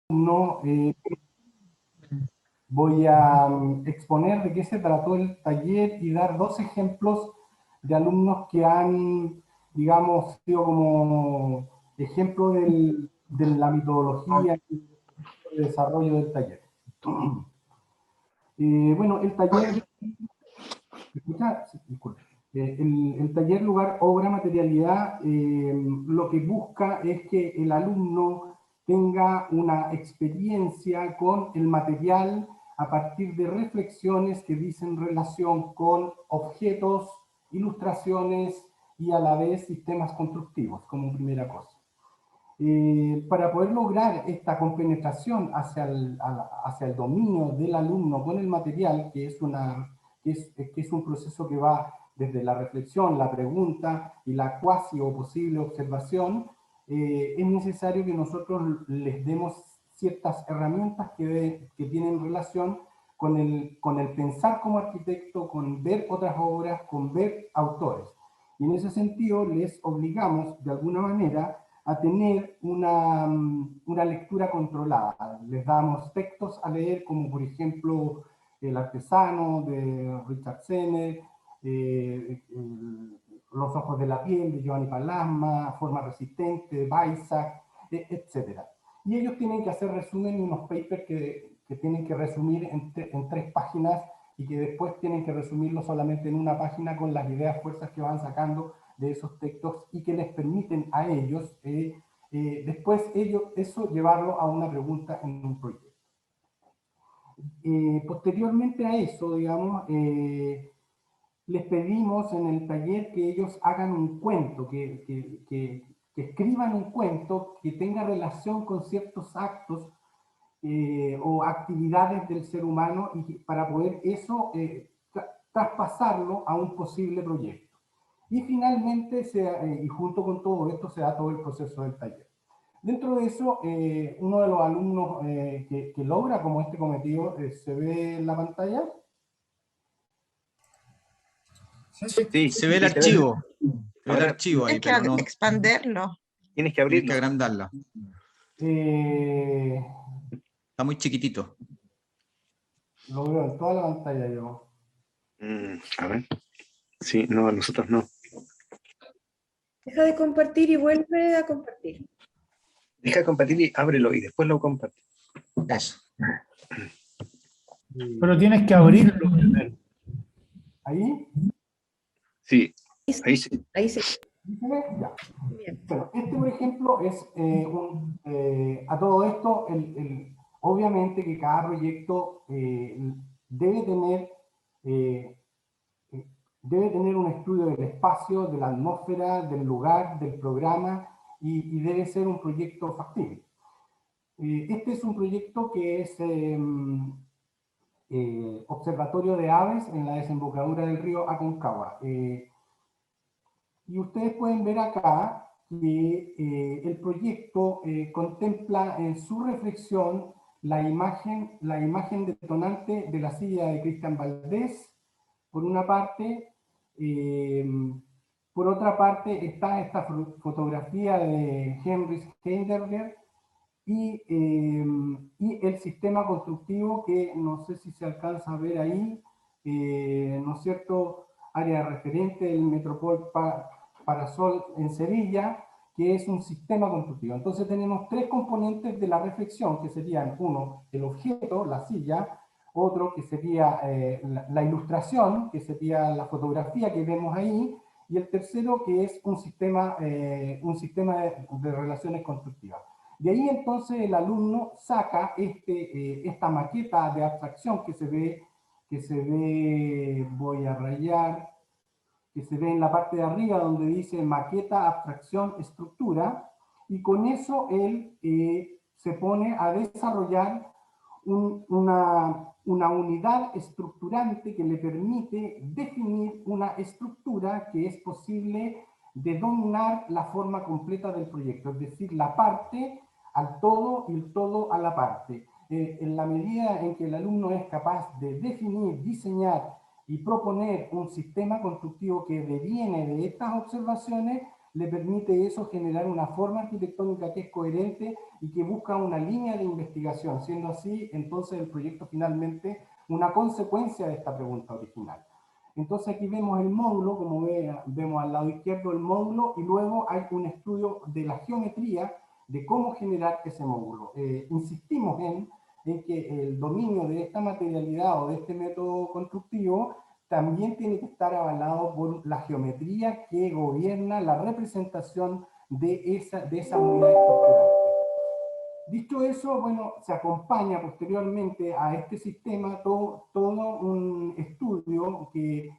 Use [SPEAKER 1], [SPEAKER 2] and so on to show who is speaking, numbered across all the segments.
[SPEAKER 1] alumno, voy a exponer de qué se trató el taller y dar dos ejemplos de alumnos que han, digamos, sido como ejemplo de la metodología y el desarrollo del taller. Bueno, el taller, sí, disculpe. El taller lugar obra materialidad lo que busca es que el alumno tenga una experiencia con el material a partir de reflexiones que dicen relación con objetos, ilustraciones y a la vez sistemas constructivos como primera cosa. Para poder lograr esta compenetración hacia el dominio del alumno con el material, que es un proceso que va desde la reflexión, la pregunta y la cuasi o posible observación, es necesario que nosotros les demos ciertas herramientas que tienen relación con el pensar como arquitecto, con ver otras obras, con ver autores. Y en ese sentido les obligamos de alguna manera a tener una lectura controlada. Les damos textos a leer como por ejemplo El artesano de Richard Sennett, Los ojos de la piel de Giovanni Pallasma, Forma resistente de Weizsäcker, etc. Y ellos tienen que hacer resumen y unos papers que tienen que resumir en 3 páginas y que después tienen que resumirlo solamente en una página con las ideas fuerzas que van sacando de esos textos y que les permiten a ellos después eso llevarlo a una pregunta en un proyecto. Posteriormente a eso, digamos, les pedimos en el taller que ellos hagan un cuento, que escriban un cuento que tenga relación con ciertos actos o actividades del ser humano y para poder eso traspasarlo a un posible proyecto. Y finalmente, y junto con todo esto, se da todo el proceso del taller. Dentro de eso, uno de los alumnos que logra como este cometido, ¿se ve en la pantalla?
[SPEAKER 2] Sí, se ve el archivo. Se ve el archivo ahí, pero no.
[SPEAKER 3] Expanderlo.
[SPEAKER 2] Tienes que abrirlo. Tienes que agrandarlo.
[SPEAKER 1] Eh,
[SPEAKER 2] Está muy chiquitito.
[SPEAKER 1] Lo veo en toda la pantalla yo.
[SPEAKER 4] A ver. Sí, no, a nosotros no.
[SPEAKER 5] Deja de compartir y vuelve a compartir.
[SPEAKER 4] Deja de compartir y ábrelo y después lo comparte.
[SPEAKER 2] Eso.
[SPEAKER 6] Pero tienes que abrirlo.
[SPEAKER 1] ¿Ahí?
[SPEAKER 4] Sí, ahí sí.
[SPEAKER 5] Ahí sí.
[SPEAKER 1] Ya.
[SPEAKER 5] Bien.
[SPEAKER 1] Bueno, este por ejemplo es a todo esto, obviamente que cada proyecto debe tener un estudio del espacio, de la atmósfera, del lugar, del programa y debe ser un proyecto factible. Este es un proyecto que es observatorio de aves en la desembocadura del río Aconcagua. Y ustedes pueden ver acá que el proyecto contempla en su reflexión la imagen detonante de la silla de Cristian Valdés, por una parte. Por otra parte está esta fotografía de Heinrich Heidegger y el sistema constructivo que no sé si se alcanza a ver ahí, ¿no es cierto? Área referente del Metropol Parasol en Sevilla, que es un sistema constructivo. Entonces tenemos 3 componentes de la reflexión, que serían uno, el objeto, la silla, otro que sería la ilustración, que sería la fotografía que vemos ahí, y el tercero que es un sistema de relaciones constructivas. De ahí entonces el alumno saca esta maqueta de abstracción que se ve, voy a rayar, que se ve en la parte de arriba donde dice maqueta, abstracción, estructura, y con eso él se pone a desarrollar una unidad estructurante que le permite definir una estructura que es posible de dominar la forma completa del proyecto, es decir, la parte al todo y el todo a la parte. En la medida en que el alumno es capaz de definir, diseñar y proponer un sistema constructivo que deviene de estas observaciones, le permite eso generar una forma arquitectónica que es coherente y que busca una línea de investigación, siendo así entonces el proyecto finalmente una consecuencia de esta pregunta original. Entonces aquí vemos el módulo, como vemos al lado izquierdo el módulo, y luego hay un estudio de la geometría de cómo generar ese módulo. Insistimos en que el dominio de esta materialidad o de este método constructivo también tiene que estar avalado por la geometría que gobierna la representación de esa unidad estructural. Dicho eso, bueno, se acompaña posteriormente a este sistema todo un estudio que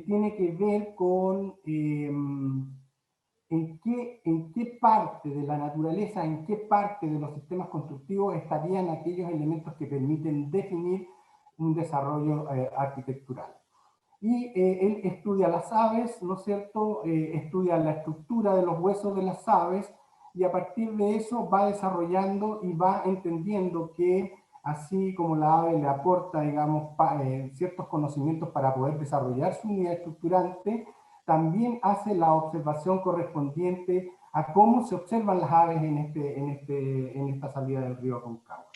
[SPEAKER 1] tiene que ver con en qué parte de la naturaleza, en qué parte de los sistemas constructivos estarían aquellos elementos que permiten definir un desarrollo arquitectural. Y él estudia las aves, ¿no es cierto? Estudia la estructura de los huesos de las aves, y a partir de eso va desarrollando y va entendiendo que así como la ave le aporta, digamos, ciertos conocimientos para poder desarrollar su unidad estructurante, también hace la observación correspondiente a cómo se observan las aves en esta salida del río Aconcagua.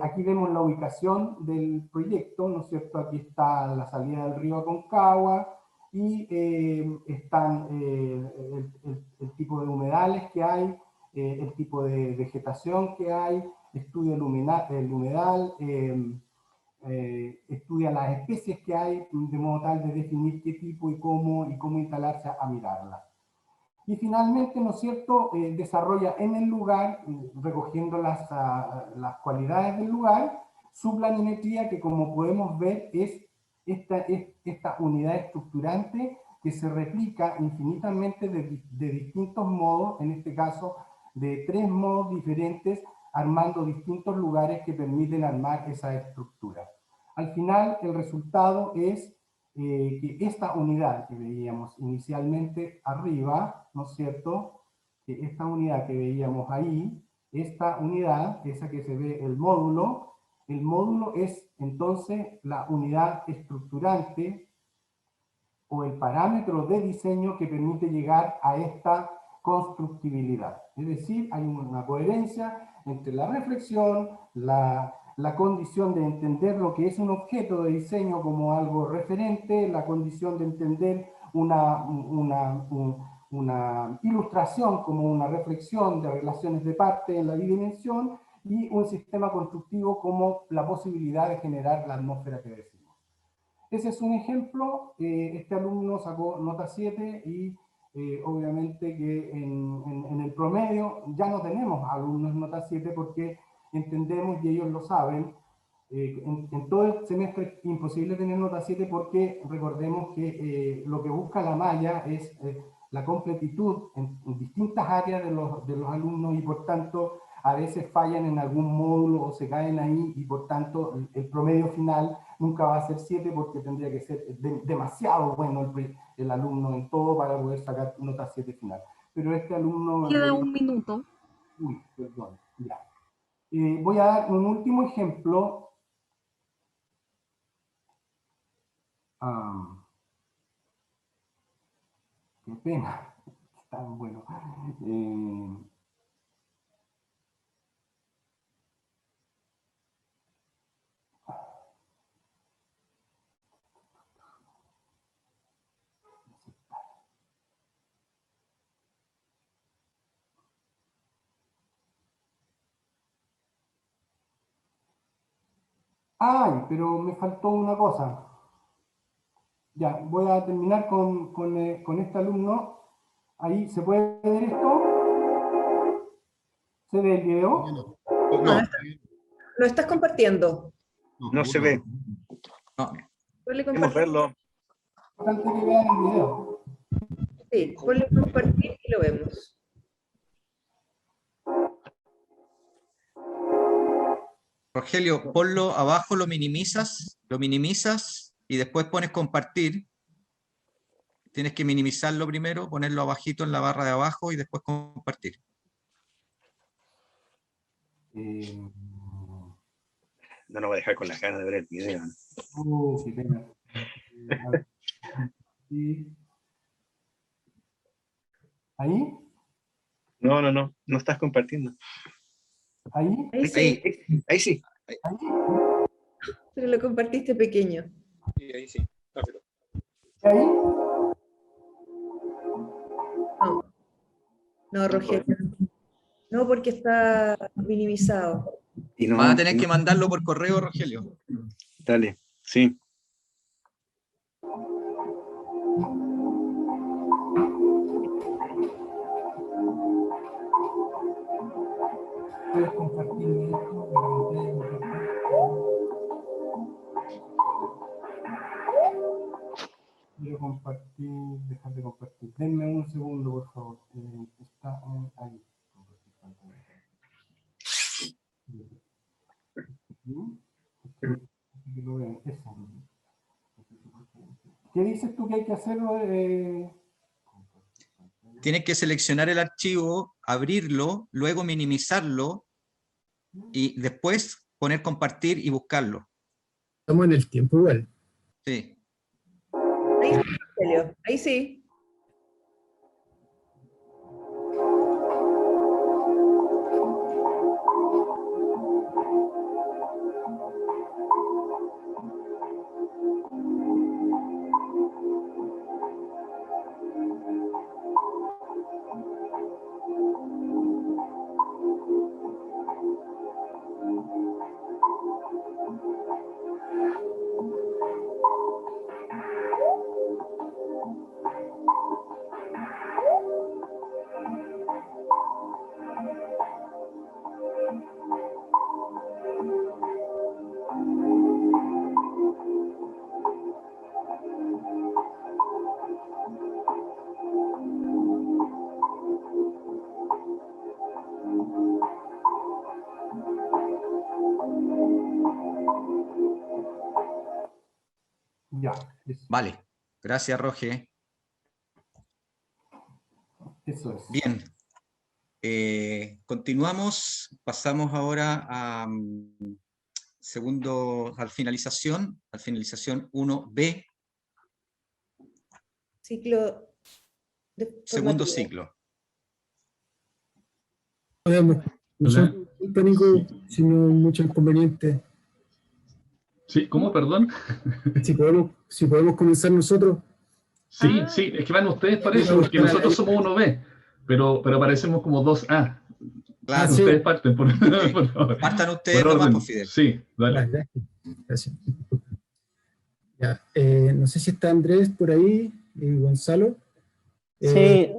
[SPEAKER 1] Aquí vemos la ubicación del proyecto, ¿no es cierto? Aquí está la salida del río Aconcagua y están el tipo de humedales que hay, el tipo de vegetación que hay, estudia el humedal, estudia las especies que hay, de modo tal de definir qué tipo y cómo instalarse a mirarlas. Y finalmente, ¿no es cierto?, desarrolla en el lugar, recogiendo las cualidades del lugar, su planimetría, que como podemos ver es esta unidad estructurante que se replica infinitamente de distintos modos, en este caso de 3 modos diferentes, armando distintos lugares que permiten armar esa estructura. Al final, el resultado es que esta unidad que veíamos inicialmente arriba, ¿no es cierto? Que esta unidad que veíamos ahí, esta unidad, esa que se ve el módulo es entonces la unidad estructurante o el parámetro de diseño que permite llegar a esta constructibilidad. Es decir, hay una coherencia entre la reflexión, la condición de entender lo que es un objeto de diseño como algo referente, la condición de entender una ilustración como una reflexión de relaciones de parte en la bidimensión, y un sistema constructivo como la posibilidad de generar la atmósfera que decimos. Ese es un ejemplo. Este alumno sacó nota 7 y obviamente que en el promedio ya no tenemos alumnos nota 7 porque entendemos, y ellos lo saben, en todo el semestre es imposible tener nota 7 porque recordemos que lo que busca la malla es la completitud en distintas áreas de los alumnos, y por tanto a veces fallan en algún módulo o se caen ahí, y por tanto el promedio final nunca va a ser 7 porque tendría que ser demasiado bueno el alumno en todo para poder sacar nota 7 final. Pero este alumno...
[SPEAKER 3] Queda un minuto.
[SPEAKER 1] Uy, perdón, ya. Voy a dar un último ejemplo. Qué pena. Tan bueno. Ay, pero me faltó una cosa. Ya, voy a terminar con este alumno. Ahí, ¿se puede ver esto? ¿Se ve el video?
[SPEAKER 5] No, lo estás compartiendo.
[SPEAKER 4] No se ve.
[SPEAKER 2] No.
[SPEAKER 5] Ponle
[SPEAKER 4] Queremos
[SPEAKER 5] compartir.
[SPEAKER 4] verlo.
[SPEAKER 1] Es importante que vean el video.
[SPEAKER 5] Sí, ponle compartir y lo vemos.
[SPEAKER 2] Rogelio, ponlo abajo, lo minimizas y después pones compartir. Tienes que minimizarlo primero, ponerlo abajito en la barra de abajo y después compartir.
[SPEAKER 4] No nos va a dejar con las ganas de ver el video.
[SPEAKER 1] Qué pena. Sí. ¿Ahí?
[SPEAKER 4] No estás compartiendo.
[SPEAKER 1] ¿Ahí?
[SPEAKER 5] Ahí sí,
[SPEAKER 4] Ahí sí.
[SPEAKER 1] ¿Ahí?
[SPEAKER 5] pero lo compartiste pequeño.
[SPEAKER 4] Sí, ahí sí. Rápido.
[SPEAKER 1] ¿Ahí?
[SPEAKER 5] No, no, Rogelio. No, porque está minimizado.
[SPEAKER 4] Y no,
[SPEAKER 2] Vas a tener que mandarlo por correo, Rogelio.
[SPEAKER 4] dale, sí.
[SPEAKER 1] Puedes compartirme esto, la pantalla, quiero compartir, dejar de compartir. Denme un segundo, por favor. Está ahí. Compartir pantalla. Que lo vean. Eso. ¿Qué dices tú que hay que hacer?
[SPEAKER 2] Tienes que seleccionar el archivo, abrirlo, luego minimizarlo y después poner compartir y buscarlo.
[SPEAKER 3] Estamos en el tiempo igual.
[SPEAKER 2] Sí.
[SPEAKER 5] Ahí sí, Rogelio. Ahí sí.
[SPEAKER 1] Ya. Eso,
[SPEAKER 2] Vale. Gracias, Roge.
[SPEAKER 1] eso es.
[SPEAKER 2] Bien. Continuamos. Pasamos ahora a a finalización 1B,
[SPEAKER 5] Ciclo
[SPEAKER 2] segundo
[SPEAKER 5] formativo.
[SPEAKER 2] ciclo.
[SPEAKER 3] Podemos, nosotros, Nico,
[SPEAKER 6] Sí.
[SPEAKER 3] si no hay mucho inconveniente.
[SPEAKER 6] Sí, ¿cómo? Perdón.
[SPEAKER 3] Si podemos comenzar nosotros.
[SPEAKER 6] Sí,
[SPEAKER 5] Ah.
[SPEAKER 6] sí, es que van ustedes para eso, porque nosotros somos 1B, pero aparecemos como 2A.
[SPEAKER 2] Claro.
[SPEAKER 3] sí.
[SPEAKER 6] Ustedes parten, por favor.
[SPEAKER 2] Partan ustedes
[SPEAKER 6] Por
[SPEAKER 2] nomás,
[SPEAKER 6] orden.
[SPEAKER 2] por Fidel.
[SPEAKER 6] Sí, dale.
[SPEAKER 3] Gracias. Ya, no sé si está Andrés por ahí y Gonzalo.
[SPEAKER 7] Sí,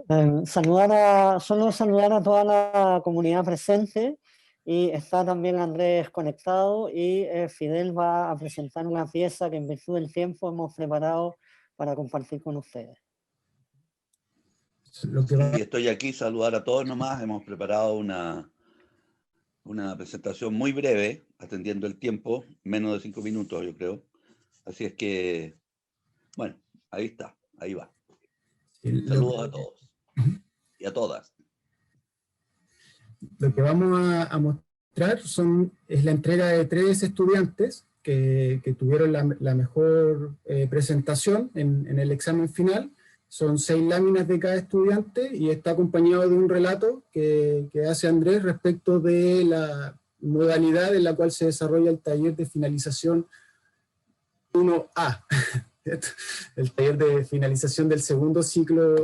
[SPEAKER 7] solo saludar a toda la comunidad presente, y está también Andrés conectado, y Fidel va a presentar una pieza que en virtud del tiempo hemos preparado para compartir con ustedes.
[SPEAKER 3] Lo que va...
[SPEAKER 8] Sí, estoy aquí, saludar a todos nomás. Hemos preparado una presentación muy breve, atendiendo el tiempo, menos de 5 minutos, yo creo. Así es que, bueno, ahí está, ahí va. Saludos a todos y a todas.
[SPEAKER 3] Lo que vamos a mostrar es la entrega de 3 estudiantes que tuvieron la mejor presentación en el examen final. Son 6 láminas de cada estudiante y está acompañado de un relato que hace Andrés respecto de la modalidad en la cual se desarrolla el taller de finalización 1A, el taller de finalización del segundo ciclo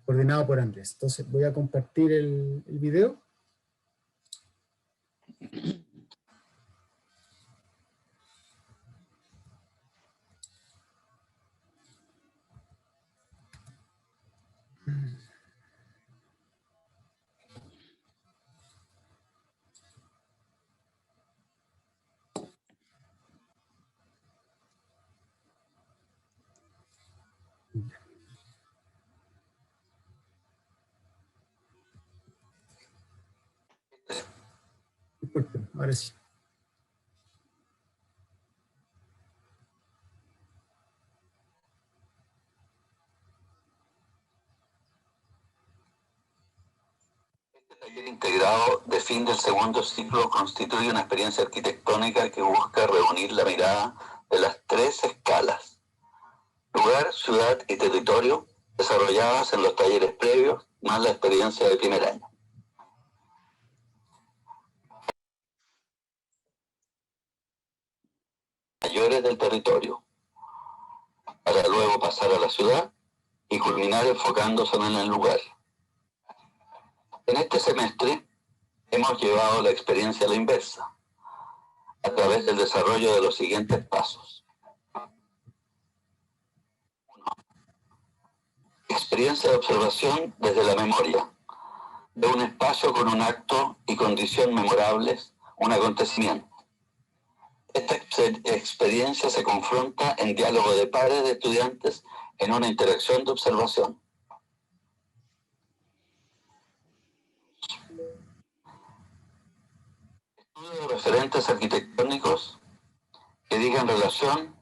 [SPEAKER 3] coordinado por Andrés. Entonces voy a compartir el video. Ahora sí.
[SPEAKER 8] El taller integrado de fin del segundo ciclo constituye una experiencia arquitectónica que busca reunir la mirada de las 3 escalas: Lugar, ciudad y territorio desarrolladas en los talleres previos, más la experiencia de primer año. Mayores del territorio, para luego pasar a la ciudad y culminar enfocándose en el lugar. En este semestre hemos llevado la experiencia a la inversa, a través del desarrollo de los siguientes pasos. 1. Experiencia de observación desde la memoria, de un espacio con un acto y condición memorables, un acontecimiento. Esta experiencia se confronta en diálogo de pares de estudiantes en una interacción de observación. Estudio de referentes arquitectónicos que digan relación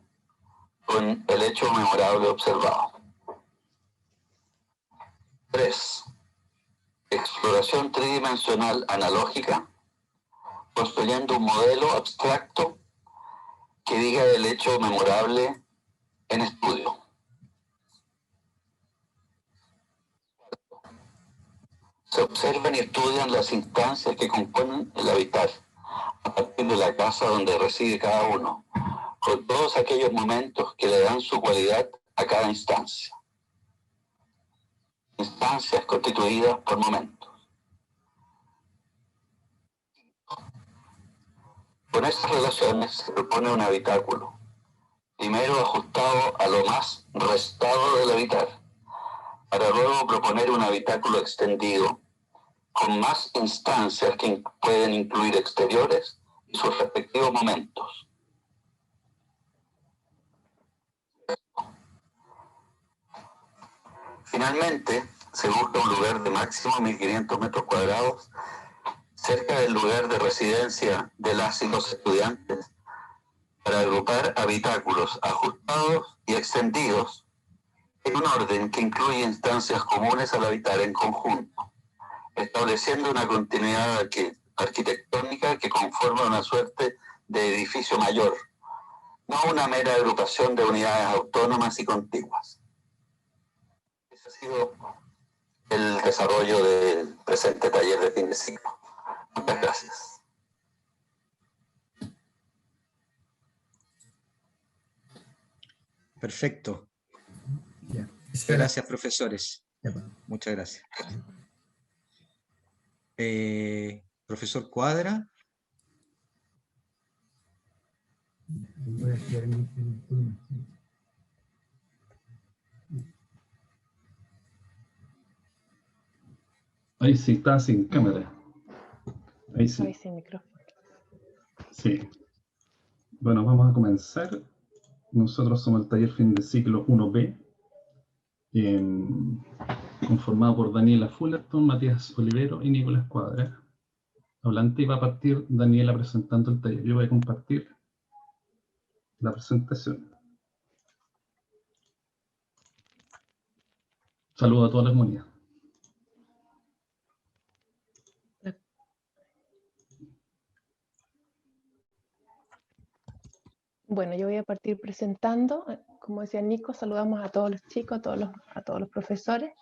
[SPEAKER 8] con el hecho memorable observado. 3. Exploración tridimensional analógica, construyendo un modelo abstracto que diga el hecho memorable en estudio. Se observan y estudian las instancias que componen el habitar, a partir de la casa donde reside cada uno, con todos aquellos momentos que le dan su cualidad a cada instancia. Instancias constituidas por momentos. Con estas relaciones se propone un habitáculo, primero ajustado a lo más restado del habitar, para luego proponer un habitáculo extendido, con más instancias que pueden incluir exteriores y sus respectivos momentos. Finalmente, se busca un lugar de máximo 1.500 metros cuadrados cerca del lugar de residencia de las y los estudiantes para agrupar habitáculos ajustados y extendidos en un orden que incluye instancias comunes al habitar en conjunto, estableciendo una continuidad arquitectónica que conforma una suerte de edificio mayor, no una mera agrupación de unidades autónomas y contiguas. Ese ha sido el desarrollo del presente taller de fin de ciclo. Muchas gracias.
[SPEAKER 2] Perfecto.
[SPEAKER 3] Ya.
[SPEAKER 2] Muchas gracias, profesores. Muchas gracias. Profesor Cuadra.
[SPEAKER 3] Voy a estudiar en turno.
[SPEAKER 6] Ahí sí, está sin cámara. Ahí sí.
[SPEAKER 9] Ahí sin micrófono.
[SPEAKER 6] Sí. Bueno, vamos a comenzar. Nosotros somos el taller fin de ciclo 1B, conformado por Daniela Fullerton, Matías Olivero y Nicolás Cuadra. Hablante, y va a partir Daniela presentando el taller. Yo voy a compartir la presentación. Saludos a toda la comunidad.
[SPEAKER 9] Bueno, yo voy a partir presentando. Como decía Nico, saludamos a todos los chicos, a todos los profesores.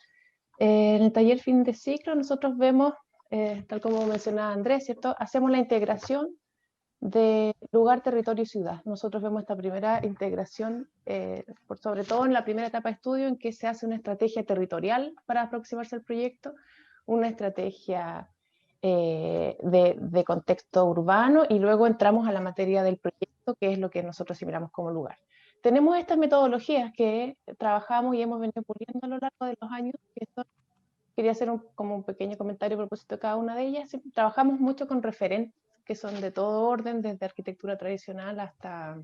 [SPEAKER 9] En el taller fin de ciclo nosotros vemos, tal como mencionaba Andrés, ¿cierto? Hacemos la integración de lugar, territorio y ciudad. Nosotros vemos esta primera integración, sobre todo en la primera etapa de estudio, en que se hace una estrategia territorial para aproximarse al proyecto, una estrategia de contexto urbano, y luego entramos a la materia del proyecto, que es lo que nosotros miramos como lugar. Tenemos estas metodologías que trabajamos y hemos venido puliendo a lo largo de los años. Quería hacer como un pequeño comentario a propósito de cada una de ellas. Trabajamos mucho con referentes que son de todo orden, desde arquitectura tradicional hasta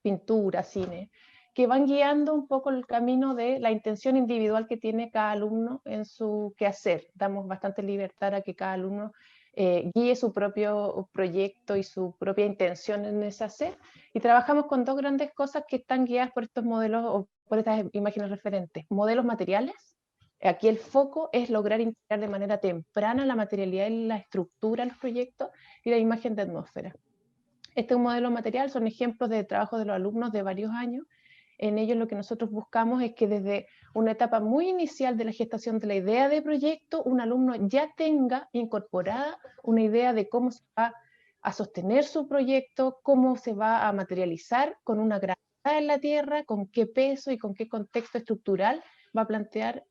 [SPEAKER 9] pintura, cine, que van guiando un poco el camino de la intención individual que tiene cada alumno en su quehacer. Damos bastante libertad a que cada alumno guíe su propio proyecto y su propia intención en ese hacer, y trabajamos con dos grandes cosas que están guiadas por estos modelos o por estas imágenes referentes. Modelos materiales. Aquí el foco es lograr integrar de manera temprana la materialidad y la estructura en los proyectos, y la imagen de atmósfera. Este es un modelo material, son ejemplos de trabajo de los alumnos de varios años, En ellos lo que nosotros buscamos es que desde una etapa muy inicial de la gestación de la idea de proyecto, un alumno ya tenga incorporada una idea de cómo se va a sostener su proyecto, cómo se va a materializar con una gravedad en la tierra, con qué peso y con qué contexto estructural va a plantear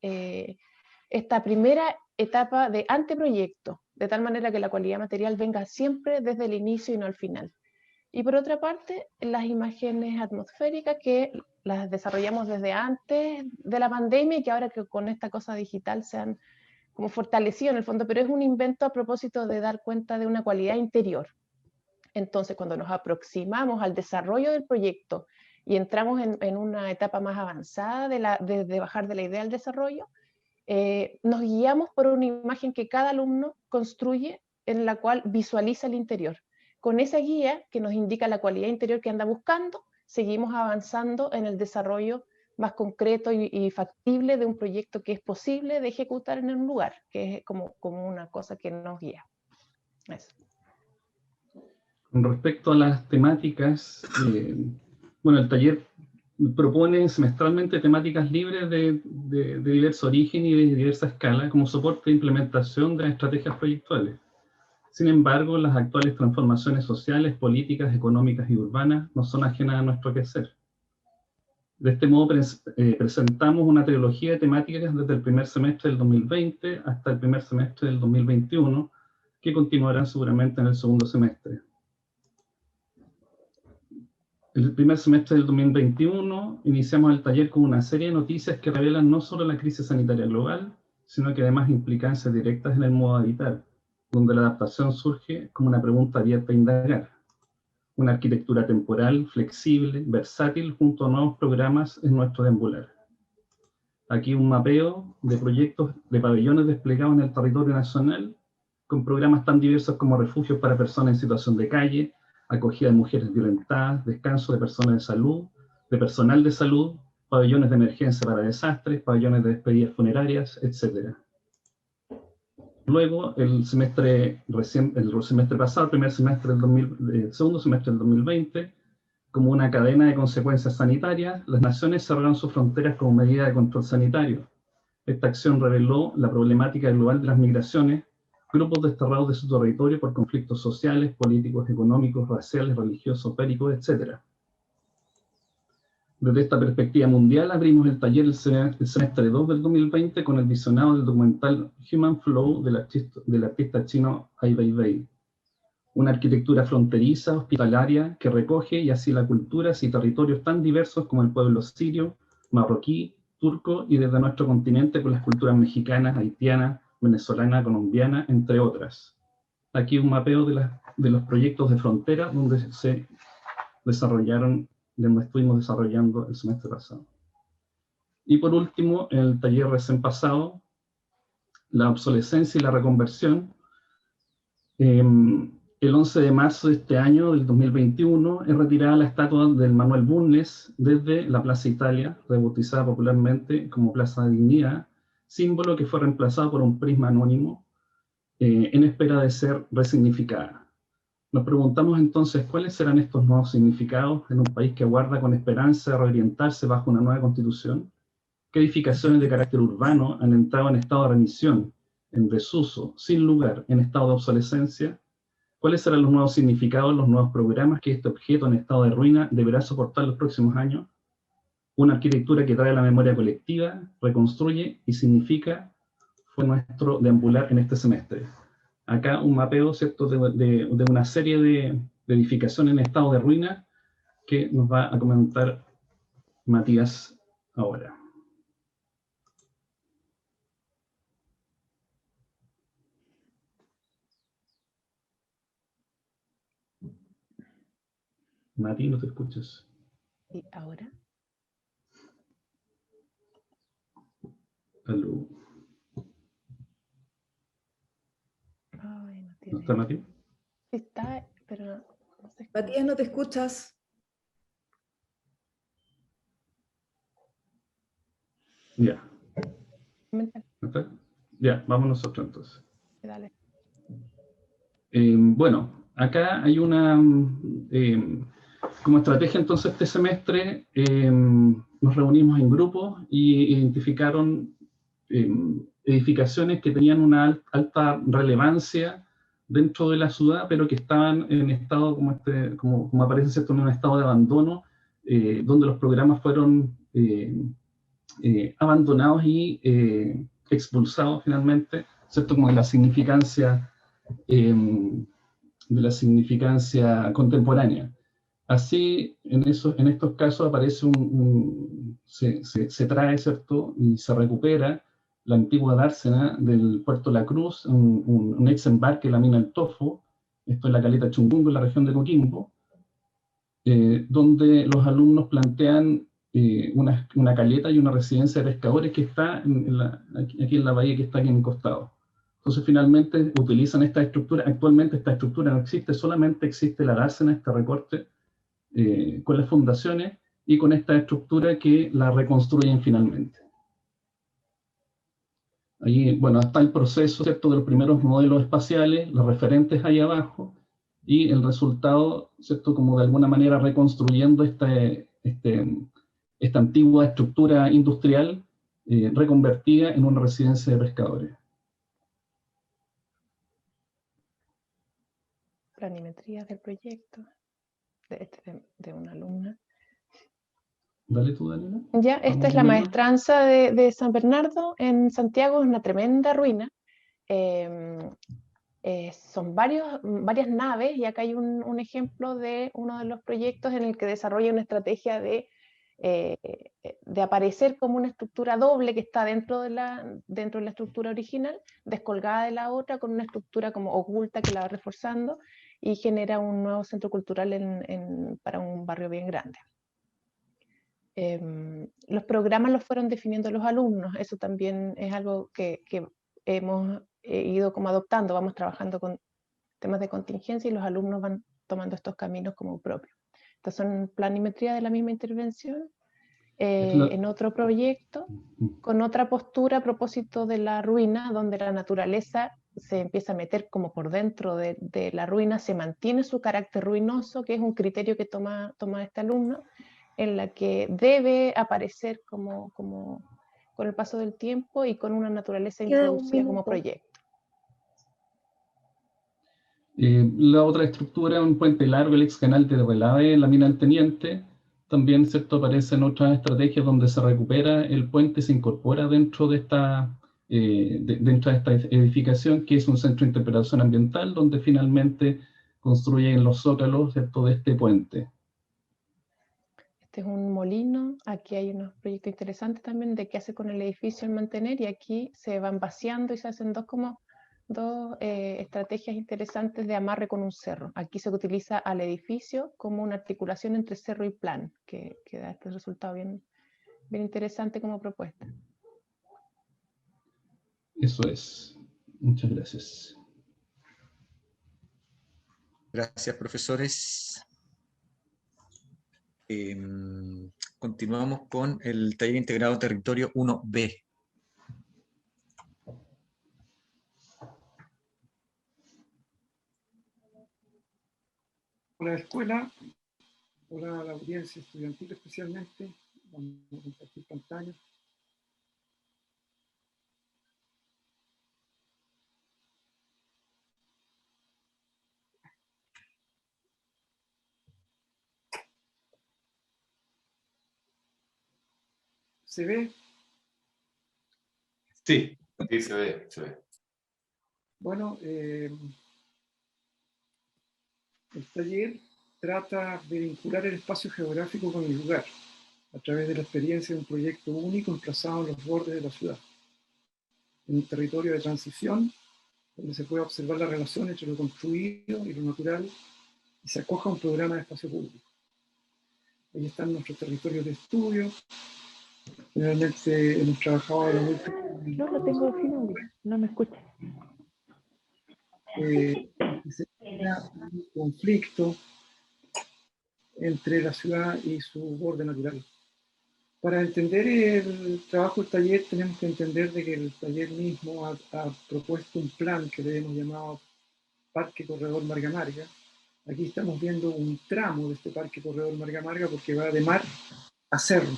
[SPEAKER 9] esta primera etapa de anteproyecto, de tal manera que la cualidad material venga siempre desde el inicio y no al final. Y por otra parte, las imágenes atmosféricas que las desarrollamos desde antes de la pandemia y que ahora que con esta cosa digital se han como fortalecido en el fondo, pero es un invento a propósito de dar cuenta de una cualidad interior. Entonces, cuando nos aproximamos al desarrollo del proyecto y entramos en una etapa más avanzada de bajar de la idea al desarrollo, nos guiamos por una imagen que cada alumno construye en la cual visualiza el interior. Con esa guía que nos indica la cualidad interior que anda buscando, seguimos avanzando en el desarrollo más concreto y factible de un proyecto que es posible de ejecutar en un lugar, que es como una cosa que nos guía. Eso.
[SPEAKER 6] Con respecto a las temáticas, bueno, el taller propone semestralmente temáticas libres de diverso origen y de diversa escala como soporte de implementación de estrategias proyectuales. Sin embargo, las actuales transformaciones sociales, políticas, económicas y urbanas no son ajenas a nuestro quehacer. De este modo, presentamos una trilogía de temáticas desde el primer semestre del 2020 hasta el primer semestre del 2021, que continuarán seguramente en el segundo semestre. El primer semestre del 2021 iniciamos el taller con una serie de noticias que revelan no solo la crisis sanitaria global, sino que además implicancias directas en el modo de habitar, donde la adaptación surge como una pregunta abierta a indagar. Una arquitectura temporal, flexible, versátil, junto a nuevos programas en nuestro deambular. Aquí un mapeo de proyectos de pabellones desplegados en el territorio nacional, con programas tan diversos como refugios para personas en situación de calle, acogida de mujeres violentadas, descanso de personas de salud, de personal de salud, pabellones de emergencia para desastres, pabellones de despedidas funerarias, etc. Luego, el semestre pasado, el segundo semestre del 2020, como una cadena de consecuencias sanitarias, las naciones cerraron sus fronteras como medida de control sanitario. Esta acción reveló la problemática global de las migraciones, grupos desterrados de su territorio por conflictos sociales, políticos, económicos, raciales, religiosos, bélicos, etc. Desde esta perspectiva mundial abrimos el taller el semestre 2 del 2020 con el visionado del documental Human Flow del artista chino Ai Weiwei. Una arquitectura fronteriza, hospitalaria, que recoge y asila culturas y territorios tan diversos como el pueblo sirio, marroquí, turco y desde nuestro continente con las culturas mexicanas, haitiana, venezolana, colombiana, entre otras. Aquí un mapeo de los proyectos de frontera donde se desarrollaron, donde estuvimos desarrollando el semestre pasado. Y por último, en el taller recién pasado, la obsolescencia y la reconversión. El 11 de marzo de este año, del 2021, es retirada la estatua del Manuel Bulnes desde la Plaza Italia, rebautizada popularmente como Plaza de Dignidad, símbolo que fue reemplazado por un prisma anónimo en espera de ser resignificada. Nos preguntamos entonces cuáles serán estos nuevos significados en un país que aguarda con esperanza de reorientarse bajo una nueva constitución. ¿Qué edificaciones de carácter urbano han entrado en estado de remisión, en desuso, sin lugar, en estado de obsolescencia? ¿Cuáles serán los nuevos significados, los nuevos programas que este objeto en estado de ruina deberá soportar los próximos años? Una arquitectura que trae la memoria colectiva, reconstruye y significa fue nuestro deambular en este semestre. Acá un mapeo, ¿cierto?, de una serie de edificaciones en estado de ruina que nos va a comentar Matías ahora. Mati, no te escuchas.
[SPEAKER 9] ¿Y ahora?
[SPEAKER 6] Aló.
[SPEAKER 9] Ay, no tiene.
[SPEAKER 6] ¿No está Mati?
[SPEAKER 9] Sí está, pero no sé.
[SPEAKER 5] Matías, no te escuchas.
[SPEAKER 6] Ya. ¿Está? Ya, vamos nosotros entonces.
[SPEAKER 9] Dale.
[SPEAKER 6] Bueno, acá hay una Como estrategia, entonces, este semestre nos reunimos en grupos y identificaron edificaciones que tenían una alta relevancia dentro de la ciudad, pero que estaban en estado, como aparece, ¿cierto?, en un estado de abandono, donde los programas fueron abandonados y expulsados finalmente, ¿cierto?, como de la significancia contemporánea. Así, en estos casos aparece se trae, ¿cierto?, y se recupera la antigua dársena del puerto La Cruz, un ex embarque de la mina El Tofo, esto es la caleta Chungungo, en la región de Coquimbo, donde los alumnos plantean una caleta y una residencia de pescadores que está aquí en la bahía, que está aquí en el costado. Entonces, finalmente, utilizan esta estructura. Actualmente esta estructura no existe, solamente existe la dársena, este recorte, con las fundaciones y con esta estructura que la reconstruyen finalmente. Ahí, bueno, está el proceso, ¿cierto?, de los primeros modelos espaciales, los referentes ahí abajo, y el resultado, ¿cierto?, como de alguna manera reconstruyendo esta antigua estructura industrial reconvertida en una residencia de pescadores.
[SPEAKER 9] Planimetría del proyecto de una alumna.
[SPEAKER 6] Dale tú, Daniela.
[SPEAKER 9] Ya, esta es la maestranza de San Bernardo en Santiago, es una tremenda ruina. Son varias naves, y acá hay un ejemplo de uno de los proyectos en el que desarrolla una estrategia de aparecer como una estructura doble que está dentro de la estructura original, descolgada de la otra, con una estructura como oculta que la va reforzando, y genera un nuevo centro cultural para un barrio bien grande. Los programas los fueron definiendo los alumnos, eso también es algo que hemos ido como adoptando, vamos trabajando con temas de contingencia y los alumnos van tomando estos caminos como propios. Estas son planimetría de la misma intervención, en otro proyecto, con otra postura a propósito de la ruina, donde la naturaleza se empieza a meter como por dentro de la ruina, se mantiene su carácter ruinoso, que es un criterio que toma este alumno, en la que debe aparecer como con el paso del tiempo y con una naturaleza introducida como proyecto.
[SPEAKER 6] La otra estructura, un puente largo, el ex canal de Relave, la mina del Teniente, también, ¿cierto?, aparece en otras estrategias donde se recupera el puente, se incorpora dentro de esta edificación, que es un centro de interpretación ambiental, donde finalmente construyen los zócalos, ¿cierto?, de este puente.
[SPEAKER 9] Este es un molino, aquí hay unos proyectos interesantes también de qué hace con el edificio el mantener, y aquí se van vaciando y se hacen dos estrategias interesantes de amarre con un cerro. Aquí se utiliza al edificio como una articulación entre cerro y plan, que da este resultado bien interesante como propuesta.
[SPEAKER 6] Eso es. Muchas gracias.
[SPEAKER 2] Gracias, profesores. Continuamos con el taller integrado territorio 1B.
[SPEAKER 10] Hola escuela, hola a la audiencia estudiantil especialmente. Vamos a compartir pantalla. ¿Se ve?
[SPEAKER 11] Sí, sí, se ve, se ve.
[SPEAKER 10] Bueno, el taller trata de vincular el espacio geográfico con el lugar, a través de la experiencia de un proyecto único emplazado en los bordes de la ciudad, en un territorio de transición, donde se puede observar la relación entre lo construido y lo natural, y se acoja un programa de espacio público. Ahí están nuestros territorios de estudio. Generalmente hemos trabajado en los últimos...
[SPEAKER 9] No lo tengo definido, no me escucha.
[SPEAKER 10] Se crea un conflicto entre la ciudad y su borde natural. Para entender el trabajo del taller tenemos que entender de que el taller mismo ha propuesto un plan que le hemos llamado Parque Corredor Marga Marga, Aquí estamos viendo un tramo de este Parque Corredor Marga Marga porque va de mar a cerro.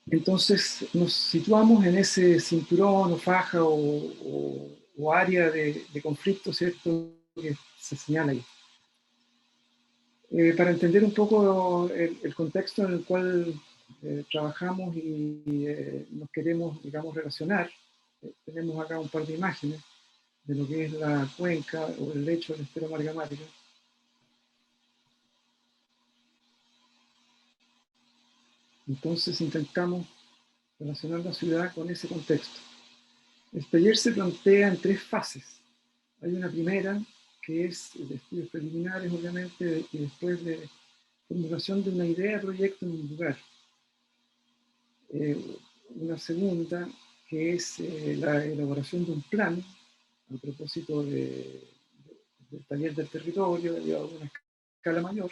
[SPEAKER 10] Entonces nos situamos en ese cinturón o faja o área de conflicto, ¿cierto?, que se señala ahí. Para entender un poco el contexto en el cual trabajamos y nos queremos, digamos, relacionar, tenemos acá un par de imágenes de lo que es la cuenca o el lecho del estero Marga Marga. Entonces intentamos relacionar la ciudad con ese contexto. El taller se plantea en 3 fases. Hay una primera, que es de estudios preliminares, obviamente, y después de formulación de una idea de proyecto en un lugar. Una segunda, que es la elaboración de un plan, a propósito del taller del territorio, de una escala mayor,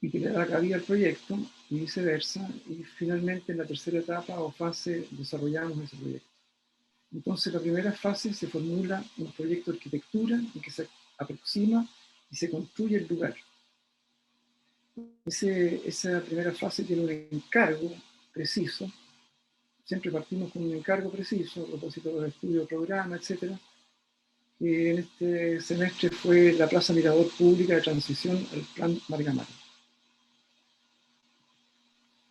[SPEAKER 10] y que le da cabida al proyecto, y viceversa, y finalmente en la tercera etapa o fase desarrollamos ese proyecto. Entonces, la primera fase se formula un proyecto de arquitectura en que se aproxima y se construye el lugar. Esa primera fase tiene un encargo preciso. Siempre partimos con un encargo preciso a propósito de los estudios, programa, etc. Y en este semestre fue la Plaza Mirador Pública de transición al Plan Marga Marga.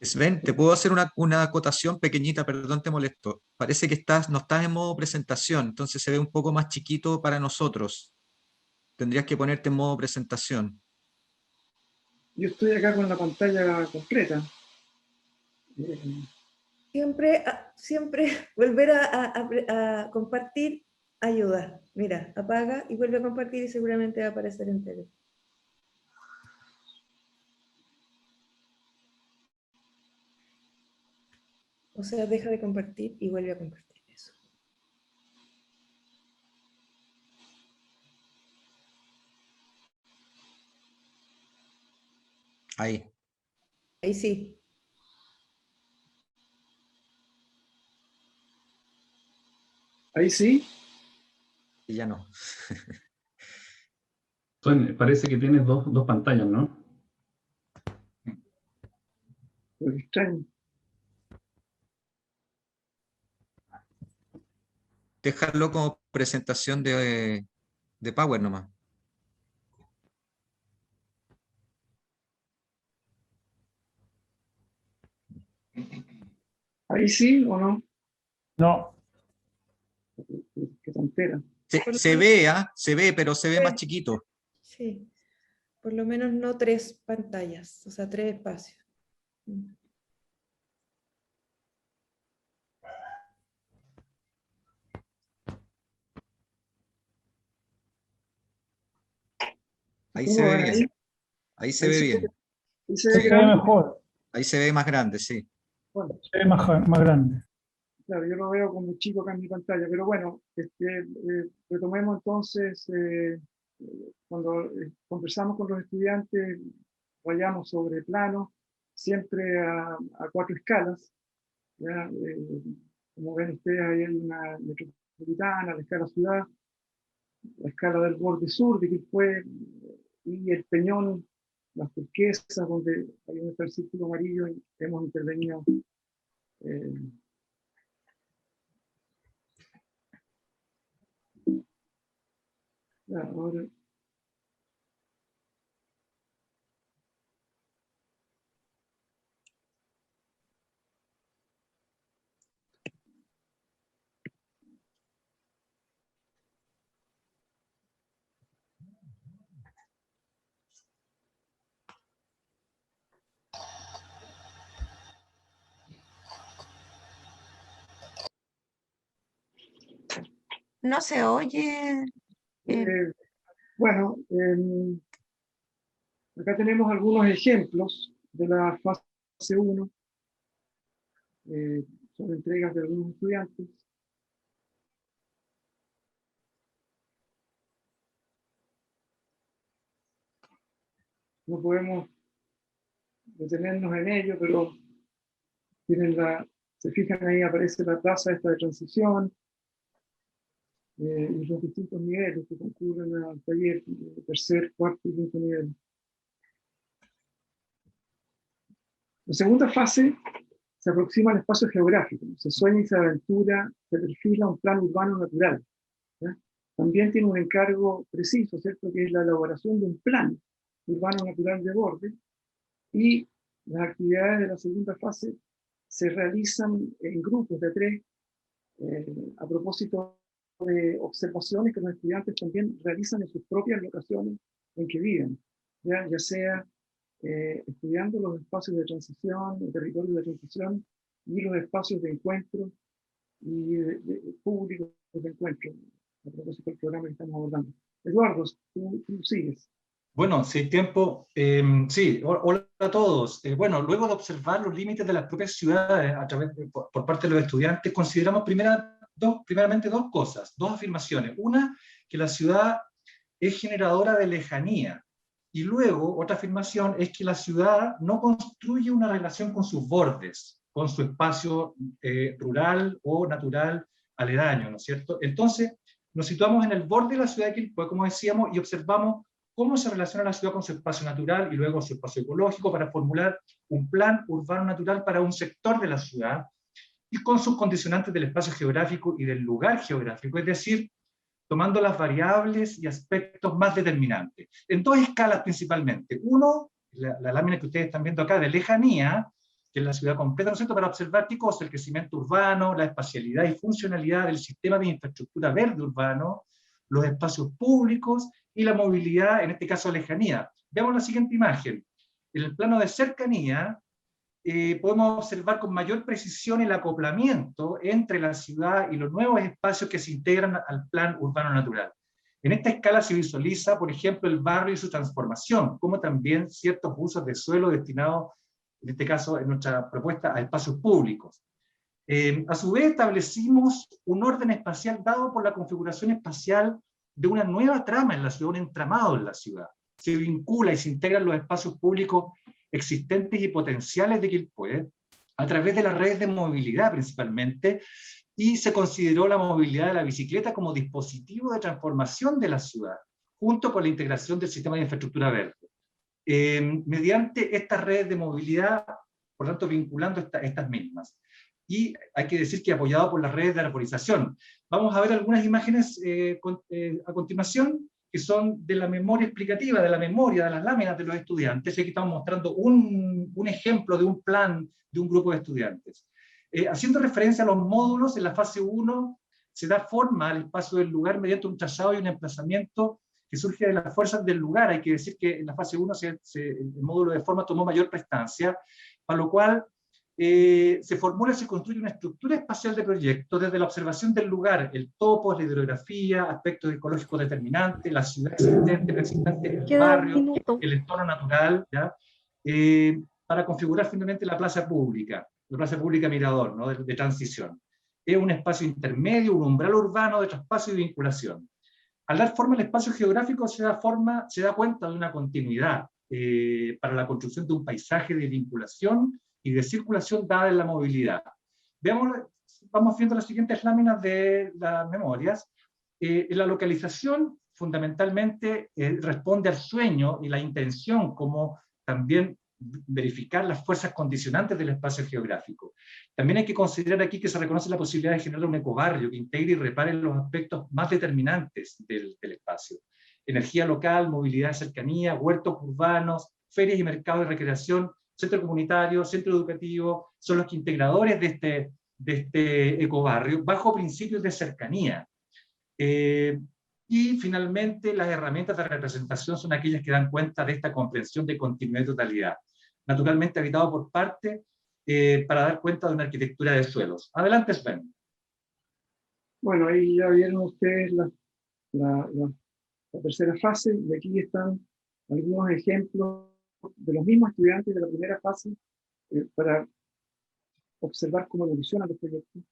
[SPEAKER 2] Sven, ¿te puedo hacer una acotación pequeñita? Perdón, te molesto. Parece que no estás en modo presentación, entonces se ve un poco más chiquito para nosotros. Tendrías que ponerte en modo presentación.
[SPEAKER 10] Yo estoy acá con la pantalla completa.
[SPEAKER 5] Siempre volver a compartir ayuda. Mira, apaga y vuelve a compartir y seguramente va a aparecer entero. O sea, deja de compartir y vuelve a compartir eso.
[SPEAKER 2] Ahí.
[SPEAKER 5] Ahí sí.
[SPEAKER 10] Ahí sí.
[SPEAKER 2] Y ya no.
[SPEAKER 6] Parece que tienes dos pantallas, ¿no?
[SPEAKER 10] Lo extraño.
[SPEAKER 2] Déjalo como presentación de Power nomás.
[SPEAKER 10] ¿Ahí sí o no?
[SPEAKER 12] No.
[SPEAKER 10] Qué tontera.
[SPEAKER 2] Se ve, pero se ve más chiquito.
[SPEAKER 5] Sí. Por lo menos no 3 pantallas, o sea, 3 espacios.
[SPEAKER 2] Ahí se ve bien. Ahí se ve bien.
[SPEAKER 10] Ahí se ve
[SPEAKER 12] Se ve
[SPEAKER 10] grande.
[SPEAKER 12] mejor.
[SPEAKER 2] Ahí se ve más grande, sí.
[SPEAKER 10] Bueno,
[SPEAKER 12] Se ve más grande.
[SPEAKER 10] claro, yo lo veo como chico acá en mi pantalla, pero bueno, retomemos entonces, cuando conversamos con los estudiantes, vayamos sobre plano, siempre a 4 escalas. ¿Ya? Como ven ustedes, ahí hay una metropolitana, la escala ciudad, la escala del borde sur de Quilpué, y el Peñón, las turquesas, donde hay un círculo amarillo y hemos intervenido. Ahora,
[SPEAKER 13] No se oye.
[SPEAKER 10] bueno, acá tenemos algunos ejemplos de la fase 1. Son entregas de algunos estudiantes. No podemos detenernos en ello, pero tienen la Se fijan ahí, aparece la plaza esta de transición, y los distintos niveles que concurren al taller, tercer, cuarto y quinto nivel. La segunda fase se aproxima al espacio geográfico, se sueña y se aventura, se perfila un plan urbano natural. ¿Ya? También tiene un encargo preciso, ¿cierto?, que es la elaboración de un plan urbano natural de borde, y las actividades de la segunda fase se realizan en grupos de 3, a propósito de observaciones que los estudiantes también realizan en sus propias locaciones en que viven, ya sea estudiando los espacios de transición, el territorio de transición y los espacios de encuentro y públicos de encuentro, a propósito del programa que estamos abordando. Eduardo, tú sigues.
[SPEAKER 14] Bueno, si hay tiempo, sí, hola a todos. Bueno, luego de observar los límites de las propias ciudades por parte de los estudiantes, consideramos primeramente dos cosas, dos afirmaciones. Una, que la ciudad es generadora de lejanía. Y luego, otra afirmación es que la ciudad no construye una relación con sus bordes, con su espacio rural o natural aledaño, ¿no es cierto? Entonces, nos situamos en el borde de la ciudad de Quilpué, como decíamos, y observamos cómo se relaciona la ciudad con su espacio natural y luego su espacio ecológico para formular un plan urbano natural para un sector de la ciudad y con sus condicionantes del espacio geográfico y del lugar geográfico, es decir, tomando las variables y aspectos más determinantes. En dos escalas principalmente. Uno, la lámina que ustedes están viendo acá de lejanía, que es la ciudad completa, ¿no es cierto?, para observar qué cosa, el crecimiento urbano, la espacialidad y funcionalidad del sistema de infraestructura verde urbano, los espacios públicos y la movilidad, en este caso lejanía. Veamos la siguiente imagen. En el plano de cercanía, podemos observar con mayor precisión el acoplamiento entre la ciudad y los nuevos espacios que se integran al plan urbano natural. En esta escala se visualiza, por ejemplo, el barrio y su transformación, como también ciertos usos de suelo destinados, en este caso, en nuestra propuesta, a espacios públicos. A su vez, establecimos un orden espacial dado por la configuración espacial de una nueva trama en la ciudad, un entramado en la ciudad. Se vincula y se integran los espacios públicos existentes y potenciales de Quilpué a través de las redes de movilidad principalmente, y se consideró la movilidad de la bicicleta como dispositivo de transformación de la ciudad, junto con la integración del sistema de infraestructura verde. Mediante estas redes de movilidad, por tanto, vinculando estas mismas. Y hay que decir que apoyado por las redes de arborización. Vamos a ver algunas imágenes a continuación, que son de la memoria explicativa, de la memoria, de las láminas de los estudiantes. Aquí estamos mostrando un ejemplo de un plan de un grupo de estudiantes. Haciendo referencia a los módulos, en la fase 1 se da forma al espacio del lugar mediante un trazado y un emplazamiento que surge de las fuerzas del lugar. Hay que decir que en la fase 1 el módulo de forma tomó mayor prestancia, para lo cual se formula y se construye una estructura espacial de proyecto desde la observación del lugar, el topo, la hidrografía, aspectos ecológicos determinantes, la ciudad existente, preexistente, el barrio, el entorno natural, ¿ya? Para configurar finalmente la plaza pública Mirador, ¿no?, de transición. Es un espacio intermedio, un umbral urbano de traspaso y vinculación. Al dar forma al espacio geográfico se da cuenta de una continuidad para la construcción de un paisaje de vinculación y de circulación dada en la movilidad. Vamos viendo las siguientes láminas de las memorias. La localización fundamentalmente responde al sueño y la intención, como también verificar las fuerzas condicionantes del espacio geográfico. También hay que considerar aquí que se reconoce la posibilidad de generar un ecobarrio que integre y repare los aspectos más determinantes del espacio. Energía local, movilidad de cercanía, huertos urbanos, ferias y mercados de recreación, centro comunitario, centro educativo, son los integradores de este ecobarrio, bajo principios de cercanía. Y finalmente, las herramientas de representación son aquellas que dan cuenta de esta comprensión de continuidad y totalidad. Naturalmente habitado por parte, para dar cuenta de una arquitectura de suelos. Adelante, Sven.
[SPEAKER 10] Bueno, ahí ya vieron ustedes la tercera fase, y aquí están algunos ejemplos de los mismos estudiantes de la primera fase para observar cómo evolucionan los proyectos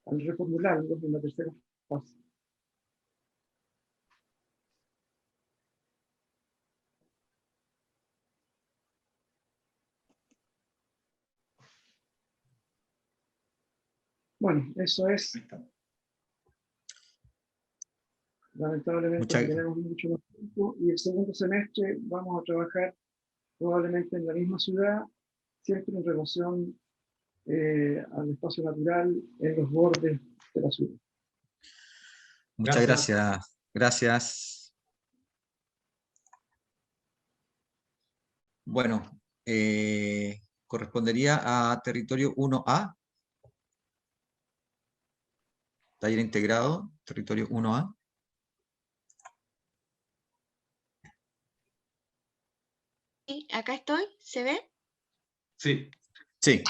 [SPEAKER 10] al reformularlos en la tercera fase. Bueno, eso es. Lamentablemente no tenemos mucho más tiempo, y el segundo semestre vamos a trabajar probablemente en la misma ciudad, siempre en relación al espacio natural en los bordes de la ciudad.
[SPEAKER 2] Muchas gracias. Gracias. Bueno, correspondería a territorio 1A. Taller integrado, territorio 1A.
[SPEAKER 13] Sí, acá estoy, ¿se ve?
[SPEAKER 14] Sí.
[SPEAKER 2] Sí.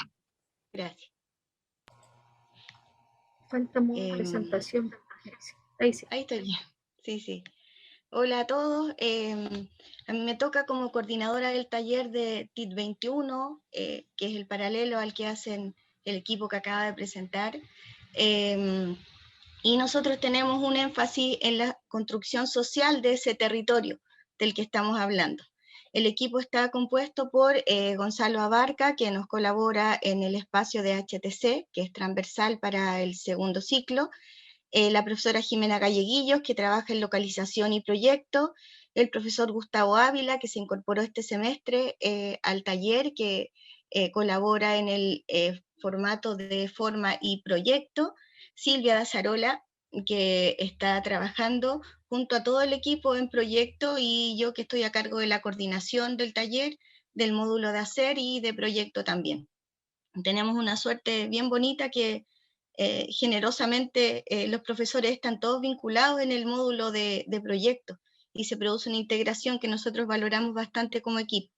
[SPEAKER 13] Gracias.
[SPEAKER 15] Falta una presentación. Ahí sí.
[SPEAKER 13] Ahí estoy bien. Sí, sí. Hola a todos. A mí me toca como coordinadora del taller de TIT 21, que es el paralelo al que hacen el equipo que acaba de presentar. Y nosotros tenemos un énfasis en la construcción social de ese territorio del que estamos hablando. El equipo está compuesto por Gonzalo Abarca, que nos colabora en el espacio de HTC, que es transversal para el segundo ciclo, la profesora Jimena Galleguillos, que trabaja en localización y proyecto, el profesor Gustavo Ávila, que se incorporó este semestre al taller, que colabora en el formato de forma y proyecto, Silvia Dazarola, que está trabajando junto a todo el equipo en proyecto, y yo que estoy a cargo de la coordinación del taller, del módulo de hacer y de proyecto también. Tenemos una suerte bien bonita que generosamente los profesores están todos vinculados en el módulo de proyecto, y se produce una integración que nosotros valoramos bastante como equipo.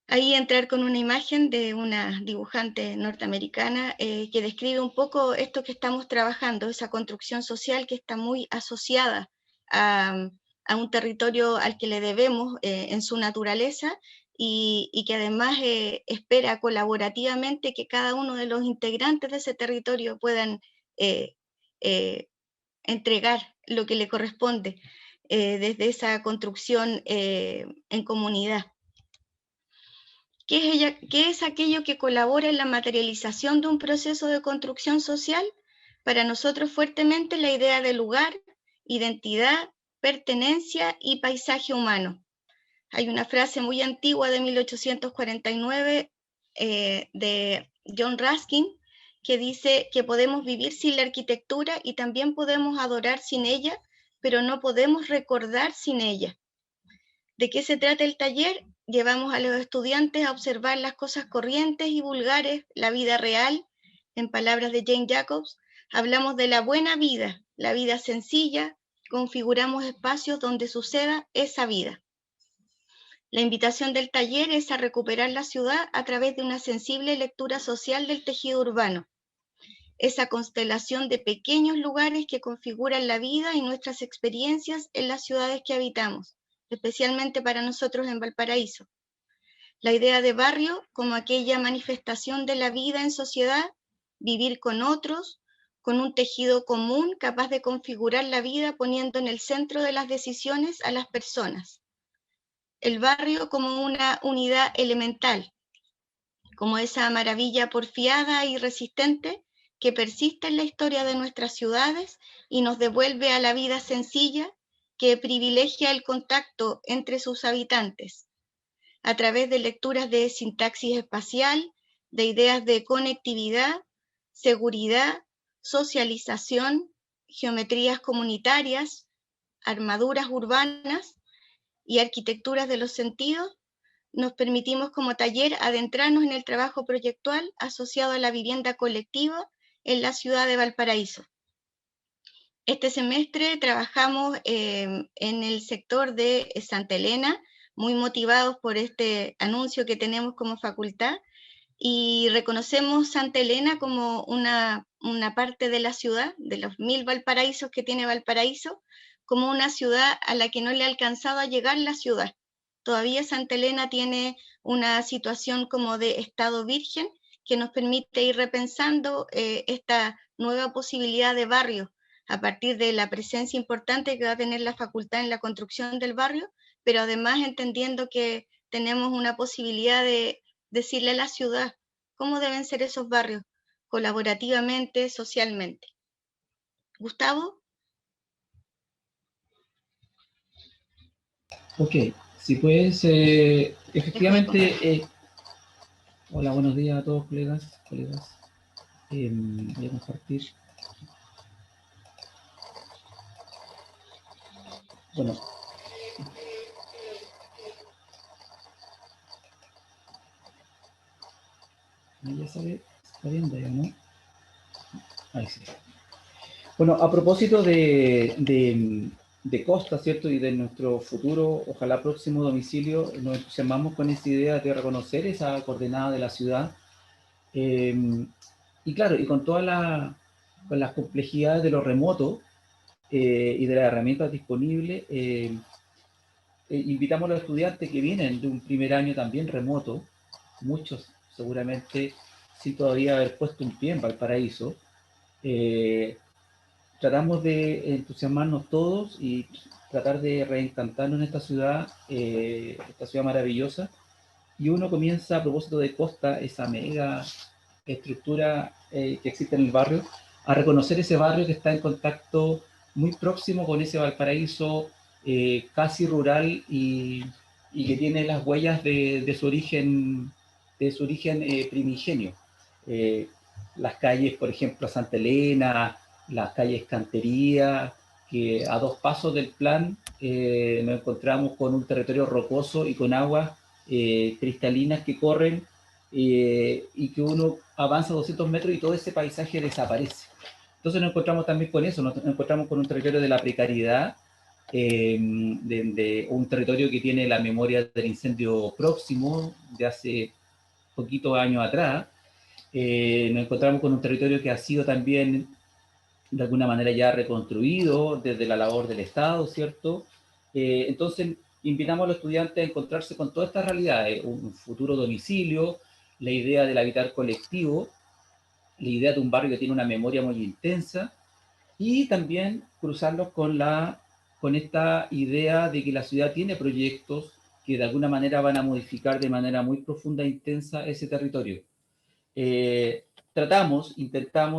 [SPEAKER 13] Ahí entrar con una imagen de una dibujante norteamericana que describe un poco esto que estamos trabajando, esa construcción social que está muy asociada a un territorio al que le debemos en su naturaleza, y que además espera colaborativamente que cada uno de los integrantes de ese territorio puedan entregar lo que le corresponde desde esa construcción en comunidad. ¿Qué es aquello que colabora en la materialización de un proceso de construcción social? Para nosotros fuertemente la idea de lugar, identidad, pertenencia y paisaje humano. Hay una frase muy antigua de 1849 de John Ruskin que dice que podemos vivir sin la arquitectura y también podemos adorar sin ella, pero no podemos recordar sin ella. ¿De qué se trata el taller? Llevamos a los estudiantes a observar las cosas corrientes y vulgares, la vida real. En palabras de Jane Jacobs, hablamos de la buena vida, la vida sencilla, configuramos espacios donde suceda esa vida. La invitación del taller es a recuperar la ciudad a través de una sensible lectura social del tejido urbano, esa constelación de pequeños lugares que configuran la vida y nuestras experiencias en las ciudades que habitamos, especialmente para nosotros en Valparaíso. La idea de barrio como aquella manifestación de la vida en sociedad, vivir con otros, con un tejido común capaz de configurar la vida poniendo en el centro de las decisiones a las personas. El barrio como una unidad elemental, como esa maravilla porfiada y resistente que persiste en la historia de nuestras ciudades y nos devuelve a la vida sencilla que privilegia el contacto entre sus habitantes, a través de lecturas de sintaxis espacial, de ideas de conectividad, seguridad, socialización, geometrías comunitarias, armaduras urbanas y arquitecturas de los sentidos. Nos permitimos como taller adentrarnos en el trabajo proyectual asociado a la vivienda colectiva en la ciudad de Valparaíso. Este semestre trabajamos en el sector de Santa Elena, muy motivados por este anuncio que tenemos como facultad, y reconocemos Santa Elena como una parte de la ciudad, de los 1000 Valparaísos que tiene Valparaíso, como una ciudad a la que no le ha alcanzado a llegar la ciudad. Todavía Santa Elena tiene una situación como de estado virgen que nos permite ir repensando esta nueva posibilidad de barrio a partir de la presencia importante que va a tener la facultad en la construcción del barrio, pero además entendiendo que tenemos una posibilidad de decirle a la ciudad cómo deben ser esos barrios, colaborativamente, socialmente. Gustavo.
[SPEAKER 16] Ok, si puedes, efectivamente, hola, buenos días a todos, colegas. Voy a compartir. Bueno. Ya sabe, está viendo ya, ¿no? Ahí sí. Bueno, a propósito de Costa, ¿cierto? Y de nuestro futuro, ojalá próximo domicilio, nos entusiasmamos con esa idea de reconocer esa coordenada de la ciudad. Y claro, y con todas las complejidades de lo remoto y de las herramientas disponibles, invitamos a los estudiantes que vienen de un primer año también remoto, muchos seguramente sin todavía haber puesto un pie en Valparaíso. Tratamos de entusiasmarnos todos y tratar de reencantarnos en esta ciudad maravillosa. Y uno comienza, a propósito de Costa, esa mega estructura que existe en el barrio, a reconocer ese barrio que está en contacto muy próximo con ese Valparaíso casi rural y que tiene las huellas de su origen primigenio. Las calles, por ejemplo, Santa Elena, las calles Cantería, que a 2 pasos del plan nos encontramos con un territorio rocoso y con aguas cristalinas que corren y que uno avanza 200 metros y todo ese paisaje desaparece. Entonces nos encontramos también con eso, nos encontramos con un territorio de la precariedad, de un territorio que tiene la memoria del incendio próximo de hace poquitos años atrás. Nos encontramos con un territorio que ha sido también de alguna manera ya reconstruido desde la labor del Estado, ¿cierto? Entonces invitamos a los estudiantes a encontrarse con todas estas realidades, un futuro domicilio, la idea del habitar colectivo, la idea de un barrio que tiene una memoria muy intensa, y también cruzarlos con esta idea de que la ciudad tiene proyectos que de alguna manera van a modificar de manera muy profunda e intensa ese territorio. Intentamos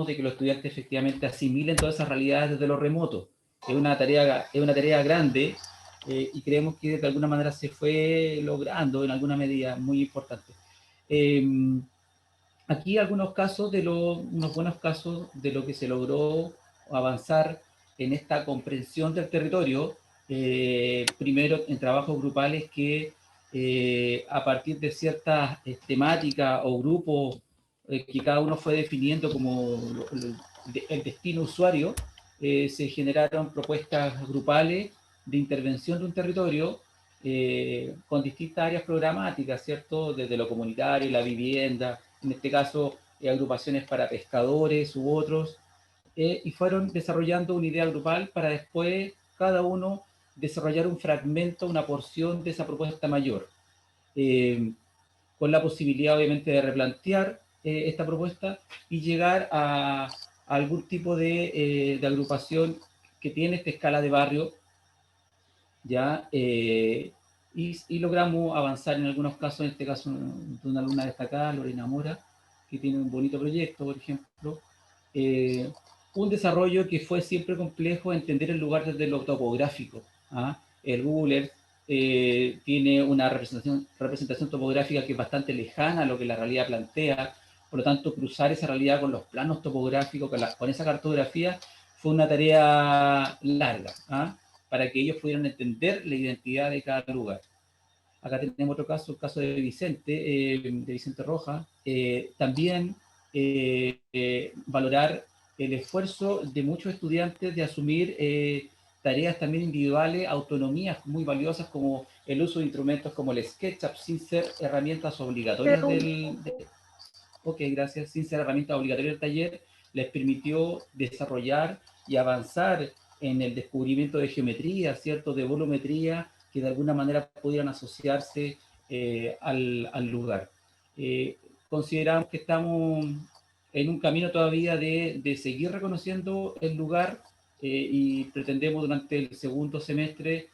[SPEAKER 16] de que los estudiantes efectivamente asimilen todas esas realidades desde lo remoto. Es una tarea grande y creemos que de alguna manera se fue logrando en alguna medida muy importante. Aquí algunos unos buenos casos de lo que se logró avanzar en esta comprensión del territorio, primero en trabajos grupales que a partir de ciertas temáticas o grupos que cada uno fue definiendo como el destino usuario, se generaron propuestas grupales de intervención de un territorio con distintas áreas programáticas, ¿cierto? Desde lo comunitario, la vivienda, en este caso agrupaciones para pescadores u otros, y fueron desarrollando una idea grupal para después cada uno desarrollar un fragmento, una porción de esa propuesta mayor, con la posibilidad obviamente de replantear esta propuesta y llegar a algún tipo de agrupación que tiene esta escala de barrio, ¿ya? Y logramos avanzar en algunos casos, en este caso de una alumna destacada, Lorena Mora, que tiene un bonito proyecto, por ejemplo, un desarrollo que fue siempre complejo entender el lugar desde lo topográfico. El Google Earth tiene una representación topográfica que es bastante lejana a lo que la realidad plantea, por lo tanto cruzar esa realidad con los planos topográficos, con esa cartografía, fue una tarea larga, para que ellos pudieran entender la identidad de cada lugar. Acá tenemos otro caso, el caso de Vicente Rojas. También valorar el esfuerzo de muchos estudiantes de asumir tareas también individuales, autonomías muy valiosas, como el uso de instrumentos como el SketchUp, sin ser herramientas obligatorias sin ser herramientas obligatorias del taller, les permitió desarrollar y avanzar en el descubrimiento de geometría, ¿cierto?, de volumetría, que de alguna manera pudieran asociarse al lugar. Consideramos que estamos en un camino todavía de seguir reconociendo el lugar y pretendemos durante el segundo semestre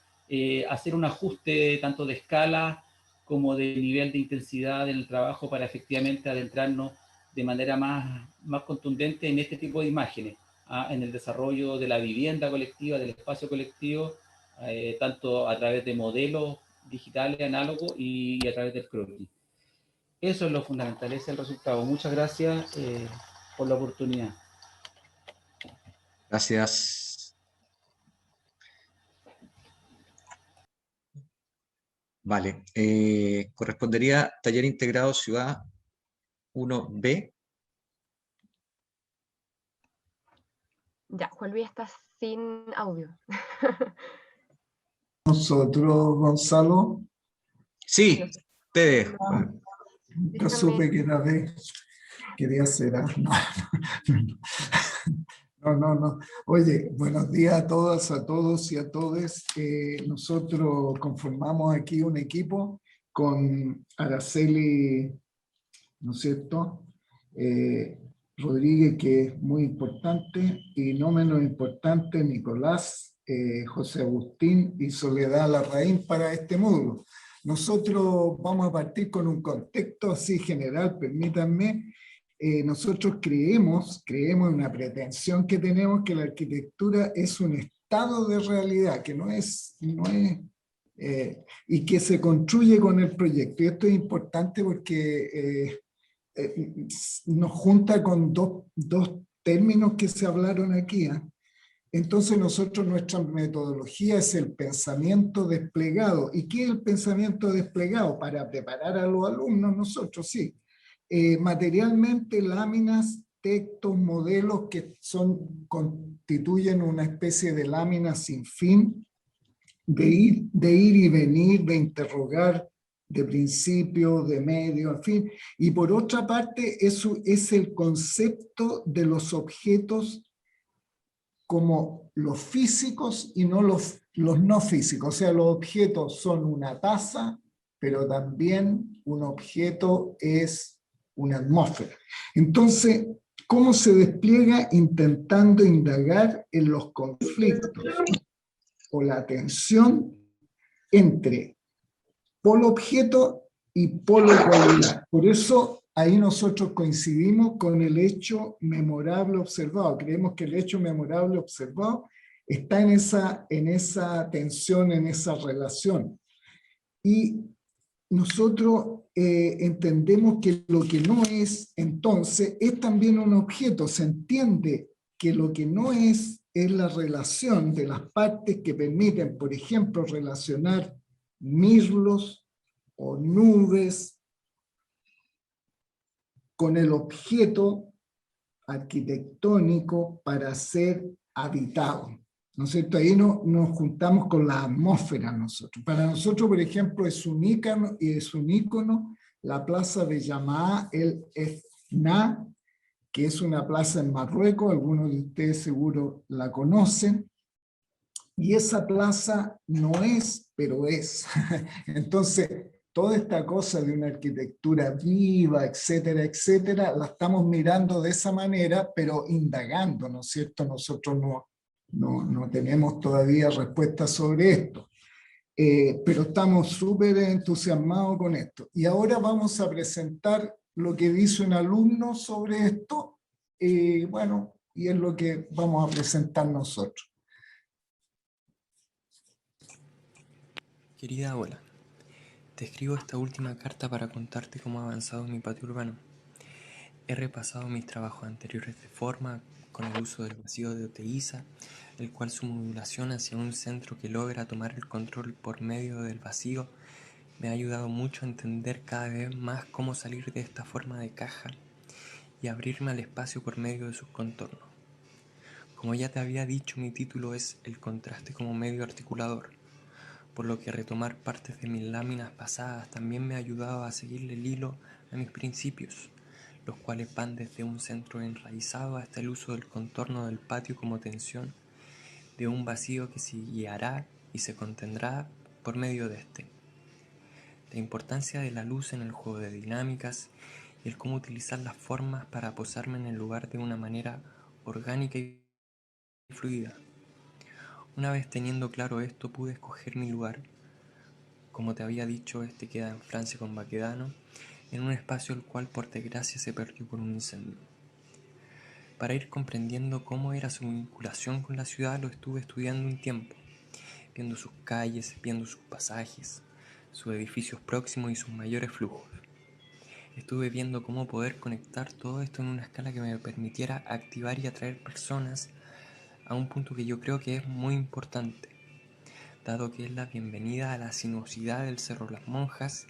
[SPEAKER 16] hacer un ajuste tanto de escala como de nivel de intensidad en el trabajo para efectivamente adentrarnos de manera más contundente en este tipo de imágenes, en el desarrollo de la vivienda colectiva, del espacio colectivo, tanto a través de modelos digitales análogos y a través del croquis. Eso es lo fundamental, ese es el resultado. Muchas gracias por la oportunidad.
[SPEAKER 2] Gracias. Vale. Correspondería taller integrado Ciudad 1B.
[SPEAKER 17] Ya, Juan Luis está sin audio.
[SPEAKER 18] Nosotros, Gonzalo.
[SPEAKER 2] Sí, te dejo.
[SPEAKER 18] Nunca supe que era de... Quería ser... No. Oye, buenos días a todas, a todos y a todes. Nosotros conformamos aquí un equipo con Araceli, ¿no es cierto? Rodríguez, que es muy importante, y no menos importante, Nicolás, José Agustín y Soledad Larraín para este módulo. Nosotros vamos a partir con un contexto así general, permítanme. Nosotros creemos en una pretensión que tenemos, que la arquitectura es un estado de realidad, que no es y que se construye con el proyecto. Y esto es importante porque nos junta con dos términos que se hablaron aquí. Entonces nosotros, nuestra metodología es el pensamiento desplegado. ¿Y qué es el pensamiento desplegado? Para preparar a los alumnos, nosotros sí. Materialmente, láminas, textos, modelos que constituyen una especie de lámina sin fin, de ir y venir, de interrogar, de principio, de medio, en fin. Y por otra parte, eso es el concepto de los objetos como los físicos y no los no físicos. O sea, los objetos son una taza, pero también un objeto es una atmósfera. Entonces, ¿cómo se despliega? Intentando indagar en los conflictos o la tensión entre polo objeto y polo cualidad. Por eso ahí nosotros coincidimos con el hecho memorable observado. Creemos que el hecho memorable observado está en esa tensión, en esa relación. Y nosotros entendemos que lo que no es, entonces, es también un objeto. Se entiende que lo que no es la relación de las partes que permiten, por ejemplo, relacionar mirlos o nubes con el objeto arquitectónico para ser habitado. ¿No es cierto? Ahí nos juntamos con la atmósfera nosotros. Para nosotros, por ejemplo, es un ícono la plaza de Yamaa el Efna, que es una plaza en Marruecos, algunos de ustedes seguro la conocen, y esa plaza no es, pero es. Entonces, toda esta cosa de una arquitectura viva, etcétera, etcétera, la estamos mirando de esa manera, pero indagando, ¿no es cierto? Nosotros no tenemos todavía respuestas sobre esto, pero estamos súper entusiasmados con esto. Y ahora vamos a presentar lo que dice un alumno sobre esto, bueno, y es lo que vamos a presentar nosotros.
[SPEAKER 19] Querida abuela, te escribo esta última carta para contarte cómo ha avanzado mi patio urbano. He repasado mis trabajos anteriores de forma con el uso del vacío de Oteiza, el cual su modulación hacia un centro que logra tomar el control por medio del vacío me ha ayudado mucho a entender cada vez más cómo salir de esta forma de caja y abrirme al espacio por medio de sus contornos. Como ya te había dicho, mi título es El contraste como medio articulador, por lo que retomar partes de mis láminas pasadas también me ha ayudado a seguirle el hilo a mis principios, los cuales van desde un centro enraizado hasta el uso del contorno del patio como tensión de un vacío que se guiará y se contendrá por medio de este. La importancia de la luz en el juego de dinámicas y el cómo utilizar las formas para posarme en el lugar de una manera orgánica y fluida. Una vez teniendo claro esto, pude escoger mi lugar. Como te había dicho, este queda en Francia con Baquedano, en un espacio el cual por desgracia se perdió por un incendio. Para ir comprendiendo cómo era su vinculación con la ciudad lo estuve estudiando un tiempo, viendo sus calles, viendo sus pasajes, sus edificios próximos y sus mayores flujos. Estuve viendo cómo poder conectar todo esto en una escala que me permitiera activar y atraer personas a un punto que yo creo que es muy importante, dado que es la bienvenida a la sinuosidad del Cerro Las Monjas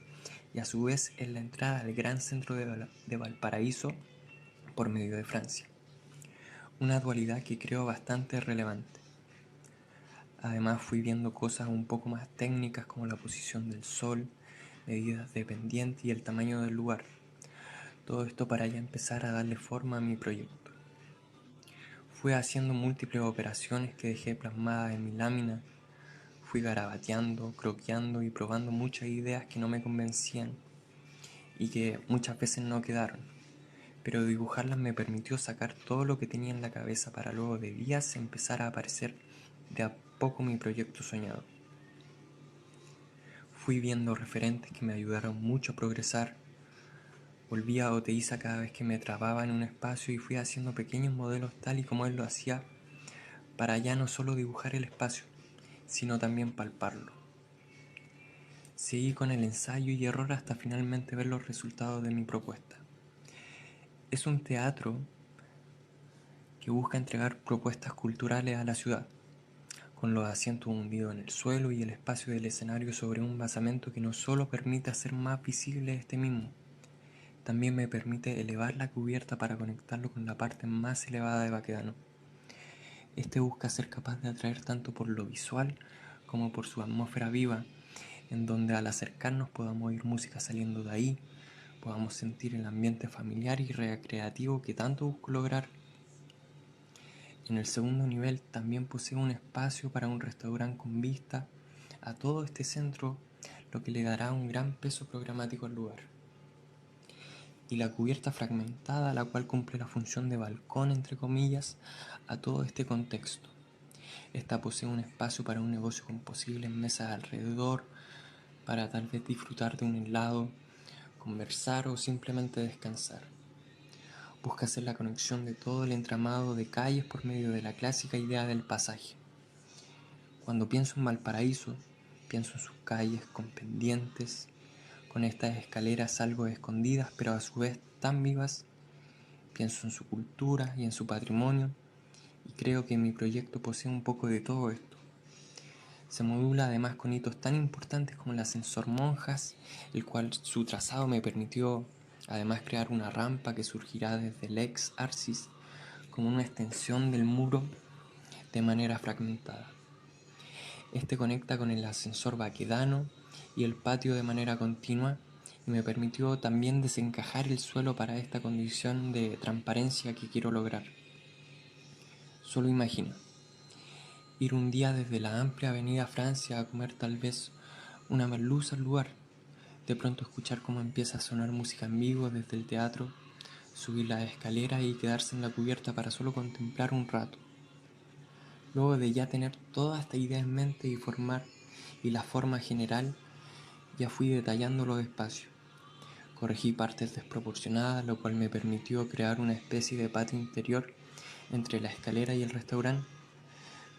[SPEAKER 19] y a su vez es la entrada al gran centro de Valparaíso por medio de Francia. Una dualidad que creo bastante relevante. Además fui viendo cosas un poco más técnicas como la posición del sol, medidas de pendiente y el tamaño del lugar. Todo esto para ya empezar a darle forma a mi proyecto. Fui haciendo múltiples operaciones que dejé plasmadas en mi lámina. Fui garabateando, croqueando y probando muchas ideas que no me convencían y que muchas veces no quedaron. Pero dibujarlas me permitió sacar todo lo que tenía en la cabeza para luego de días empezar a aparecer de a poco mi proyecto soñado. Fui viendo referentes que me ayudaron mucho a progresar. Volví a Oteiza cada vez que me trababa en un espacio y fui haciendo pequeños modelos tal y como él lo hacía para ya no solo dibujar el espacio, sino también palparlo. Seguí con el ensayo y error hasta finalmente ver los resultados de mi propuesta. Es un teatro que busca entregar propuestas culturales a la ciudad, con los asientos hundidos en el suelo y el espacio del escenario sobre un basamento que no solo permite hacer más visible este mismo, también me permite elevar la cubierta para conectarlo con la parte más elevada de Baquedano. Este busca ser capaz de atraer tanto por lo visual como por su atmósfera viva, en donde al acercarnos podamos oír música saliendo de ahí, podamos sentir el ambiente familiar y recreativo que tanto busco lograr. En el segundo nivel también posee un espacio para un restaurante con vista a todo este centro, lo que le dará un gran peso programático al lugar. Y la cubierta fragmentada, la cual cumple la función de balcón, entre comillas, a todo este contexto. Esta posee un espacio para un negocio con posibles mesas alrededor, para tal vez disfrutar de un helado, conversar o simplemente descansar. Busca hacer la conexión de todo el entramado de calles por medio de la clásica idea del pasaje. Cuando pienso en Valparaíso, pienso en sus calles con pendientes, con estas escaleras algo escondidas pero a su vez tan vivas. Pienso en su cultura y en su patrimonio y creo que mi proyecto posee un poco de todo esto. Se modula además con hitos tan importantes como el ascensor Monjas, el cual su trazado me permitió además crear una rampa que surgirá desde el ex Arcis como una extensión del muro de manera fragmentada. Este conecta con el ascensor Baquedano y el patio de manera continua y me permitió también desencajar el suelo para esta condición de transparencia que quiero lograr. Solo imagina, ir un día desde la amplia avenida Francia a comer tal vez una merluza al lugar, de pronto escuchar cómo empieza a sonar música en vivo desde el teatro, subir las escaleras y quedarse en la cubierta para solo contemplar un rato. Luego de ya tener toda esta idea en mente y la forma general, ya fui detallando los espacios. Corregí partes desproporcionadas, lo cual me permitió crear una especie de patio interior entre la escalera y el restaurante,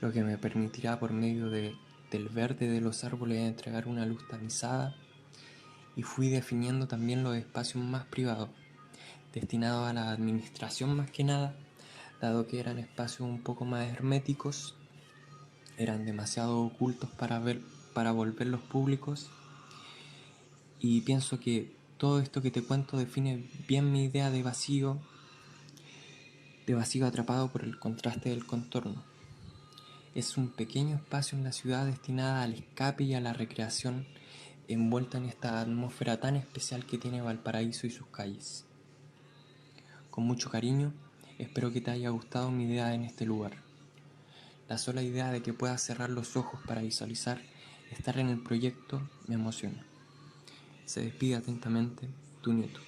[SPEAKER 19] lo que me permitirá por medio del verde de los árboles entregar una luz tamizada, y fui definiendo también los espacios más privados, destinados a la administración más que nada, dado que eran espacios un poco más herméticos, eran demasiado ocultos para volverlos públicos, y pienso que todo esto que te cuento define bien mi idea de vacío atrapado por el contraste del contorno. Es un pequeño espacio en la ciudad destinada al escape y a la recreación, envuelta en esta atmósfera tan especial que tiene Valparaíso y sus calles. Con mucho cariño, espero que te haya gustado mi idea en este lugar. La sola idea de que puedas cerrar los ojos para visualizar estar en el proyecto me emociona. Se despide atentamente, tu nieto.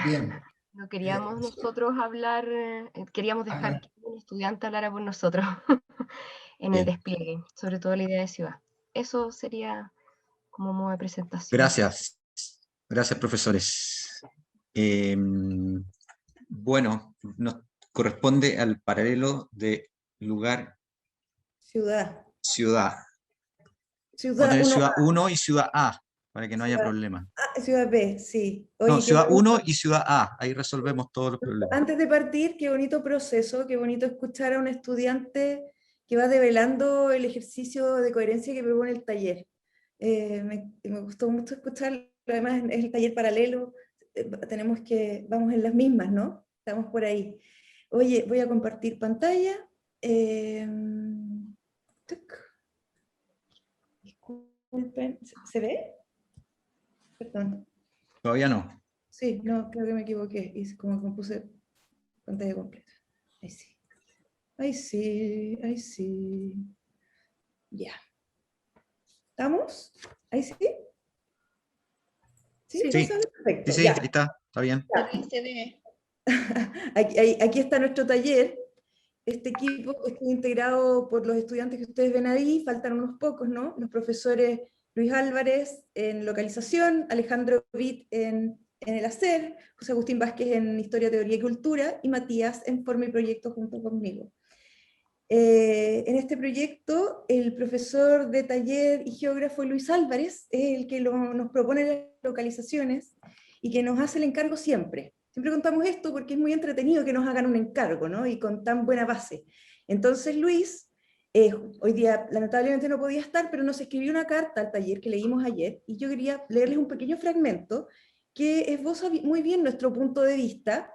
[SPEAKER 18] Bien.
[SPEAKER 17] No queríamos nosotros hablar, queríamos dejar
[SPEAKER 18] Ajá.
[SPEAKER 17] que un estudiante hablara por nosotros en el despliegue, sobre todo la idea de ciudad. eso sería como modo de presentación.
[SPEAKER 2] Gracias. Gracias, profesores. Bueno, nos corresponde al paralelo de lugar,
[SPEAKER 5] Ciudad.
[SPEAKER 2] ciudad. Vamos a
[SPEAKER 5] Ciudad
[SPEAKER 2] tener
[SPEAKER 5] 1A.
[SPEAKER 2] ciudad 1 y ciudad A, para que no haya problema.
[SPEAKER 5] Ciudad B, sí.
[SPEAKER 2] No,
[SPEAKER 5] Oye,
[SPEAKER 2] ciudad
[SPEAKER 5] qué bonito.
[SPEAKER 2] 1 y ciudad A, ahí resolvemos todos los problemas.
[SPEAKER 5] Antes de partir, qué bonito proceso, qué bonito escuchar a un estudiante que va develando el ejercicio de coherencia que propone el taller. Me gustó mucho escucharlo, además es el taller paralelo, vamos en las mismas, ¿no? Estamos por ahí. Oye, voy a compartir pantalla. Disculpen, ¿se ve? Perdón.
[SPEAKER 2] Todavía no.
[SPEAKER 5] Sí, no, creo que me equivoqué. Hice como que puse pantalla completa. Ahí sí. Ahí sí, ahí sí. Ya. ¿Estamos? ¿Ahí sí? Sí,
[SPEAKER 2] Sí,
[SPEAKER 5] perfecto.
[SPEAKER 2] sí,
[SPEAKER 5] Ya.
[SPEAKER 2] ahí está bien.
[SPEAKER 13] Se ve.
[SPEAKER 5] Aquí está nuestro taller. Este equipo está integrado por los estudiantes que ustedes ven ahí, faltan unos pocos, ¿no? Los profesores Luis Álvarez en localización, Alejandro Witt en el hacer, José Agustín Vázquez en Historia, Teoría y Cultura, y Matías en Forma y Proyecto junto conmigo. En este proyecto, el profesor de taller y geógrafo Luis Álvarez es el que nos propone las localizaciones y que nos hace el encargo siempre. Siempre contamos esto porque es muy entretenido que nos hagan un encargo, ¿no? Y con tan buena base. Entonces Luis, hoy día lamentablemente no podía estar, pero nos escribió una carta al taller que leímos ayer, y yo quería leerles un pequeño fragmento que esboza muy bien nuestro punto de vista,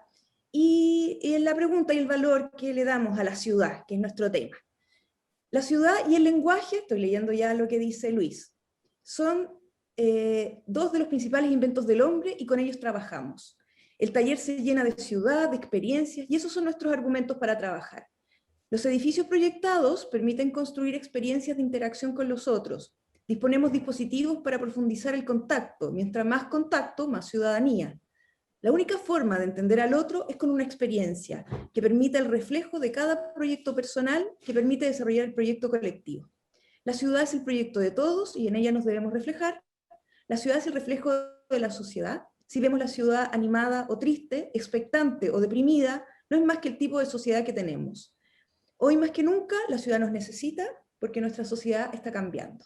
[SPEAKER 5] y en la pregunta y el valor que le damos a la ciudad, que es nuestro tema. La ciudad y el lenguaje, estoy leyendo ya lo que dice Luis, son dos de los principales inventos del hombre y con ellos trabajamos. El taller se llena de ciudad, de experiencias, y esos son nuestros argumentos para trabajar. Los edificios proyectados permiten construir experiencias de interacción con los otros. Disponemos dispositivos para profundizar el contacto. Mientras más contacto, más ciudadanía. La única forma de entender al otro es con una experiencia que permita el reflejo de cada proyecto personal, que permite desarrollar el proyecto colectivo. La ciudad es el proyecto de todos y en ella nos debemos reflejar. La ciudad es el reflejo de la sociedad. Si vemos la ciudad animada o triste, expectante o deprimida, no es más que el tipo de sociedad que tenemos. Hoy más que nunca la ciudad nos necesita porque nuestra sociedad está cambiando.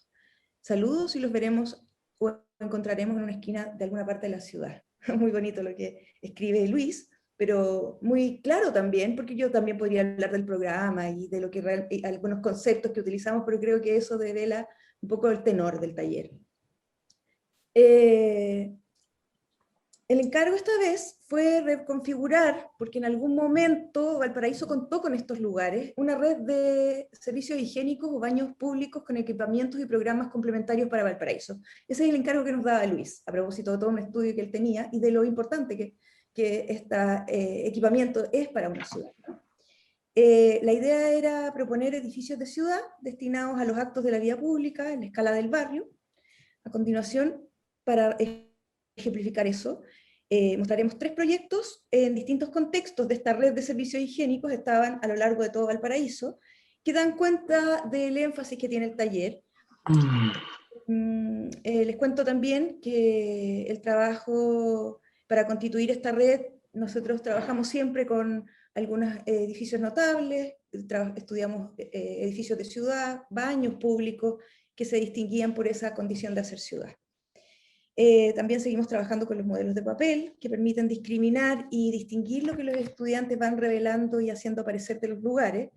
[SPEAKER 5] Saludos y los veremos o encontraremos en una esquina de alguna parte de la ciudad. Muy bonito lo que escribe Luis, pero muy claro también, porque yo también podría hablar del programa y de lo que algunos conceptos que utilizamos, pero creo que eso devela un poco el tenor del taller. El encargo esta vez fue reconfigurar, porque en algún momento Valparaíso contó con estos lugares, una red de servicios higiénicos o baños públicos con equipamientos y programas complementarios para Valparaíso. Ese es el encargo que nos daba Luis, a propósito de todo un estudio que él tenía y de lo importante que este equipamiento es para una ciudad, ¿no? La idea era proponer edificios de ciudad destinados a los actos de la vida pública en la escala del barrio. A continuación, para ejemplificar eso, mostraremos 3 proyectos en distintos contextos de esta red de servicios higiénicos, estaban a lo largo de todo Valparaíso, que dan cuenta del énfasis que tiene el taller. Les cuento también que el trabajo para constituir esta red, nosotros trabajamos siempre con algunos edificios notables, estudiamos edificios de ciudad, baños públicos, que se distinguían por esa condición de hacer ciudad. También seguimos trabajando con los modelos de papel, que permiten discriminar y distinguir lo que los estudiantes van revelando y haciendo aparecer de los lugares,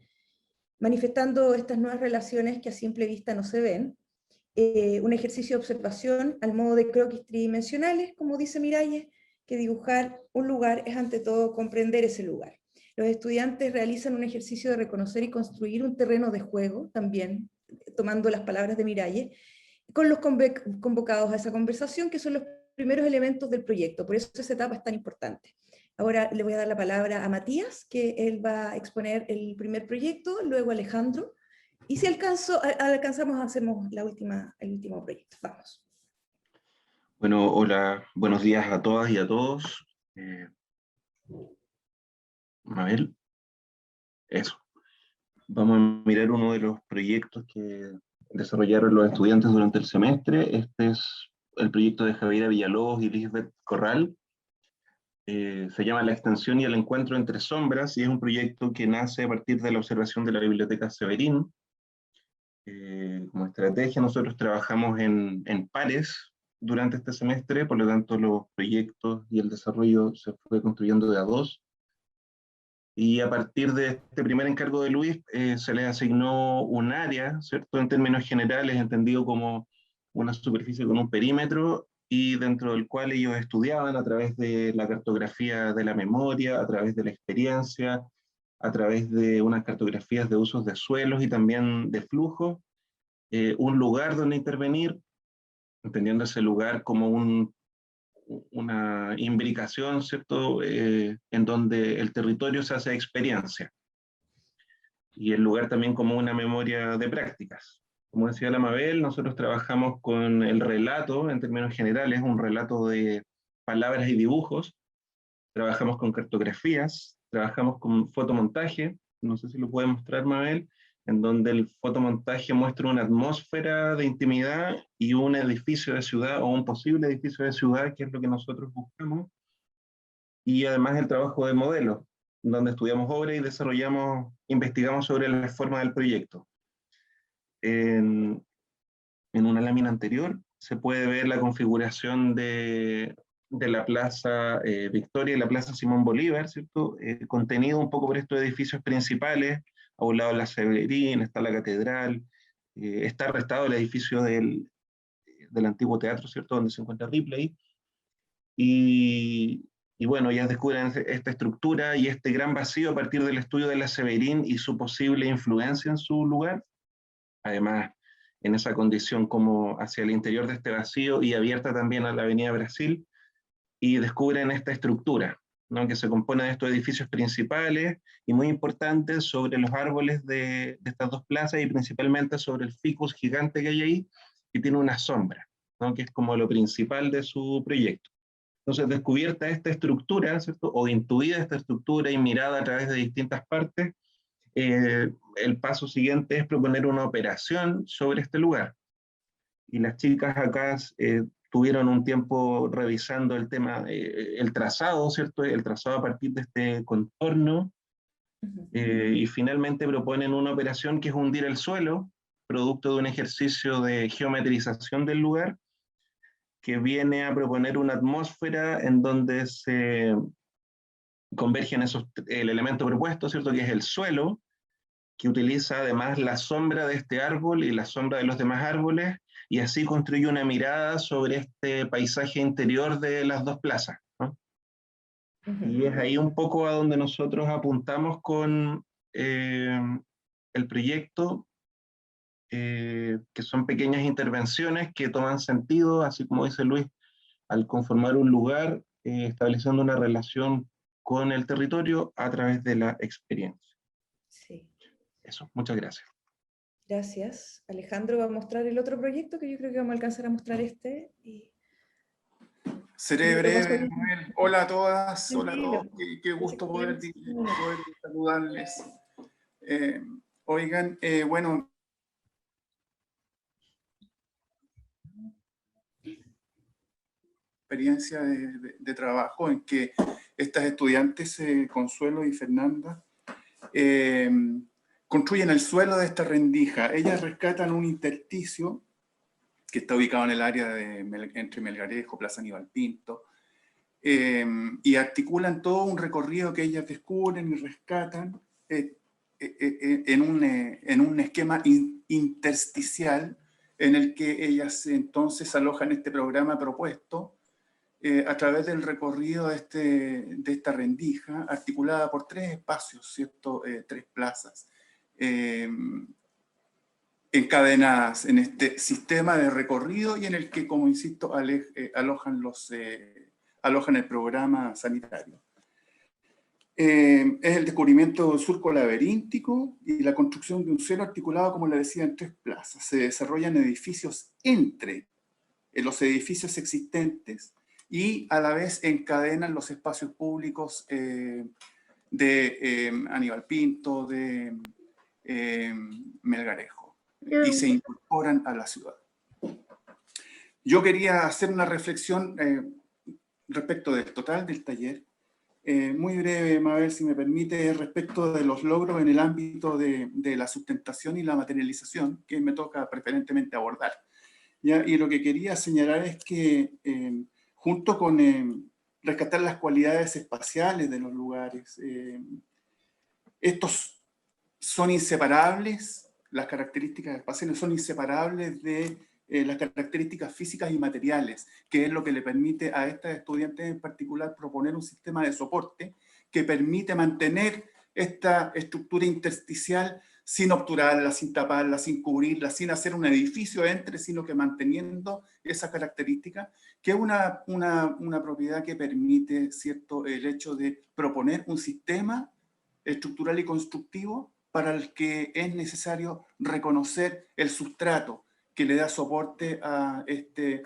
[SPEAKER 5] manifestando estas nuevas relaciones que a simple vista no se ven. Un ejercicio de observación al modo de croquis tridimensionales, como dice Miralles, que dibujar un lugar es ante todo comprender ese lugar. Los estudiantes realizan un ejercicio de reconocer y construir un terreno de juego, también tomando las palabras de Miralles, con los convocados a esa conversación, que son los primeros elementos del proyecto. Por eso esa etapa es tan importante. Ahora le voy a dar la palabra a Matías, que él va a exponer el primer proyecto, luego Alejandro, y si alcanzamos, hacemos el último proyecto. Vamos.
[SPEAKER 4] Bueno, hola, buenos días a todas y a todos. Mabel, eso. Vamos a mirar uno de los proyectos que desarrollaron los estudiantes durante el semestre. Este es el proyecto de Javiera Villalobos y Lisbeth Corral. Se llama La extensión y el encuentro entre sombras, y es un proyecto que nace a partir de la observación de la Biblioteca Severín. Como estrategia, nosotros trabajamos en pares durante este semestre, por lo tanto los proyectos y el desarrollo se fue construyendo de a dos. Y a partir de este primer encargo de Luis, se le asignó un área, ¿cierto? En términos generales, entendido como una superficie con un perímetro, y dentro del cual ellos estudiaban a través de la cartografía de la memoria, a través de la experiencia, a través de unas cartografías de usos de suelos y también de flujos, un lugar donde intervenir, entendiendo ese lugar como una imbricación, ¿cierto? En donde el territorio se hace experiencia, y el lugar también como una memoria de prácticas. Como decía la Mabel, nosotros trabajamos con el relato, en términos generales, un relato de palabras y dibujos, trabajamos con cartografías, trabajamos con fotomontaje, no sé si lo puede mostrar Mabel, en donde el fotomontaje muestra una atmósfera de intimidad y un edificio de ciudad, o un posible edificio de ciudad, que es lo que nosotros buscamos, y además el trabajo de modelos, donde estudiamos obra y investigamos sobre la forma del proyecto. En una lámina anterior se puede ver la configuración de la Plaza Victoria y la Plaza Simón Bolívar, ¿cierto? Contenido un poco por estos edificios principales. A un lado la Severín, está la Catedral, está restaurado el edificio del antiguo teatro, ¿cierto? Donde se encuentra Ripley. Y bueno, ya descubren esta estructura y este gran vacío a partir del estudio de la Severín y su posible influencia en su lugar. Además, en esa condición como hacia el interior de este vacío y abierta también a la Avenida Brasil, y descubren esta estructura, ¿no? Que se compone de estos edificios principales y muy importantes sobre los árboles de estas dos plazas, y principalmente sobre el ficus gigante que hay ahí, que tiene una sombra, ¿no? Que es como lo principal de su proyecto. Entonces, descubierta esta estructura, ¿cierto? O intuida esta estructura y mirada a través de distintas partes, el paso siguiente es proponer una operación sobre este lugar. Y las chicas acá tuvieron un tiempo revisando el tema, el trazado, ¿cierto? El trazado a partir de este contorno, y finalmente proponen una operación que es hundir el suelo, producto de un ejercicio de geometrización del lugar, que viene a proponer una atmósfera en donde se convergen el elemento propuesto, ¿cierto? Que es el suelo, que utiliza además la sombra de este árbol y la sombra de los demás árboles, y así construye una mirada sobre este paisaje interior de las dos plazas, ¿no? Y es ahí un poco a donde nosotros apuntamos con el proyecto, que son pequeñas intervenciones que toman sentido, así como dice Luis, al conformar un lugar, estableciendo una relación con el territorio a través de la experiencia.
[SPEAKER 5] Sí.
[SPEAKER 4] Eso, muchas gracias.
[SPEAKER 5] Gracias. Alejandro va a mostrar el otro proyecto, que yo creo que vamos a alcanzar a mostrar este.
[SPEAKER 20] Seré breve, Manuel. Hola a todas, hola a todos. Qué gusto poder saludarles. Oigan, bueno, experiencia de trabajo en que estas estudiantes, Consuelo y Fernanda, construyen el suelo de esta rendija. Ellas rescatan un intersticio que está ubicado en el área entre Melgarejo, Plaza Aníbal Pinto, y articulan todo un recorrido que ellas descubren y rescatan en un esquema intersticial, en el que ellas entonces alojan este programa propuesto a través del recorrido de esta rendija, articulada por tres espacios, ¿cierto? Tres plazas, encadenadas en este sistema de recorrido, y en el que, como insisto, alojan el programa sanitario. Es el descubrimiento del surco laberíntico y la construcción de un suelo articulado, como le decía, en tres plazas. Se desarrollan edificios entre los edificios existentes, y a la vez encadenan los espacios públicos de Aníbal Pinto, de Melgarejo. y se incorporan a la ciudad. Yo quería hacer una reflexión respecto del total del taller, muy breve, Mabel, si me permite, respecto de los logros en el ámbito de la sustentación y la materialización, que me toca preferentemente abordar. ¿Ya? Y lo que quería señalar es que, junto con rescatar las cualidades espaciales de los lugares, estos son inseparables, las características espaciales son inseparables de las características físicas y materiales, que es lo que le permite a estas estudiantes en particular proponer un sistema de soporte que permite mantener esta estructura intersticial sin obturarla, sin taparla, sin cubrirla, sin hacer un edificio entre, sino que manteniendo esa característica, que es una propiedad que permite, ¿cierto?, el hecho de proponer un sistema estructural y constructivo para el que es necesario reconocer el sustrato que le da soporte a este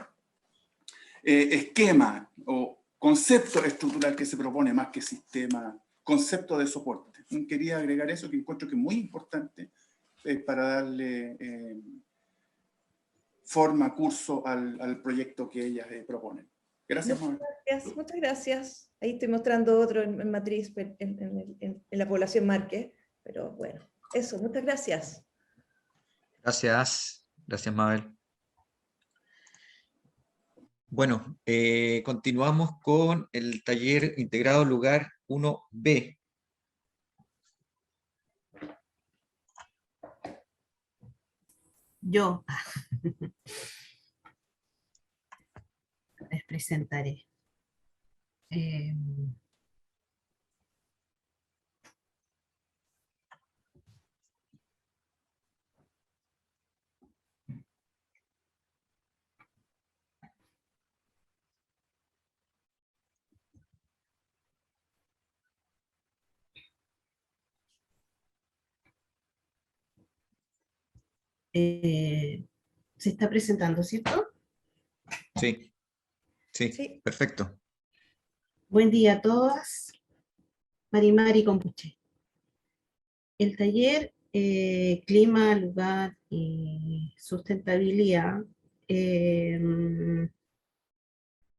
[SPEAKER 20] esquema o concepto estructural que se propone, más que sistema, concepto de soporte. Quería agregar eso, que encuentro que es muy importante para darle forma, curso al proyecto que ellas proponen. Gracias,
[SPEAKER 5] Muchas gracias, muchas gracias. Ahí estoy mostrando otro en matriz, en la población Márquez, pero bueno, eso, muchas gracias.
[SPEAKER 2] Gracias, gracias Mabel. Bueno, continuamos con el taller integrado lugar 1B.
[SPEAKER 21] Yo les presentaré. ¿Se está presentando, cierto?
[SPEAKER 2] Sí, sí, perfecto.
[SPEAKER 21] Buen día a todas. Marimari Compuche. El taller Clima, Lugar y Sustentabilidad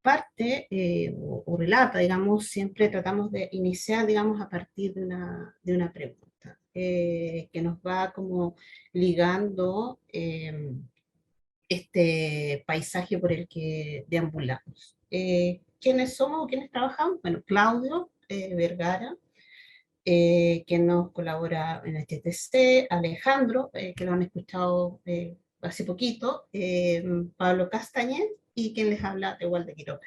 [SPEAKER 21] parte o relata, digamos, siempre tratamos de iniciar, digamos, a partir de una pregunta que nos va como ligando este paisaje por el que deambulamos. ¿Quiénes somos o quiénes trabajamos? Bueno, Claudio Vergara, que nos colabora en este TC, Alejandro, que lo han escuchado hace poquito, Pablo Castañez, y quien les habla, Tehuel de Quiroga.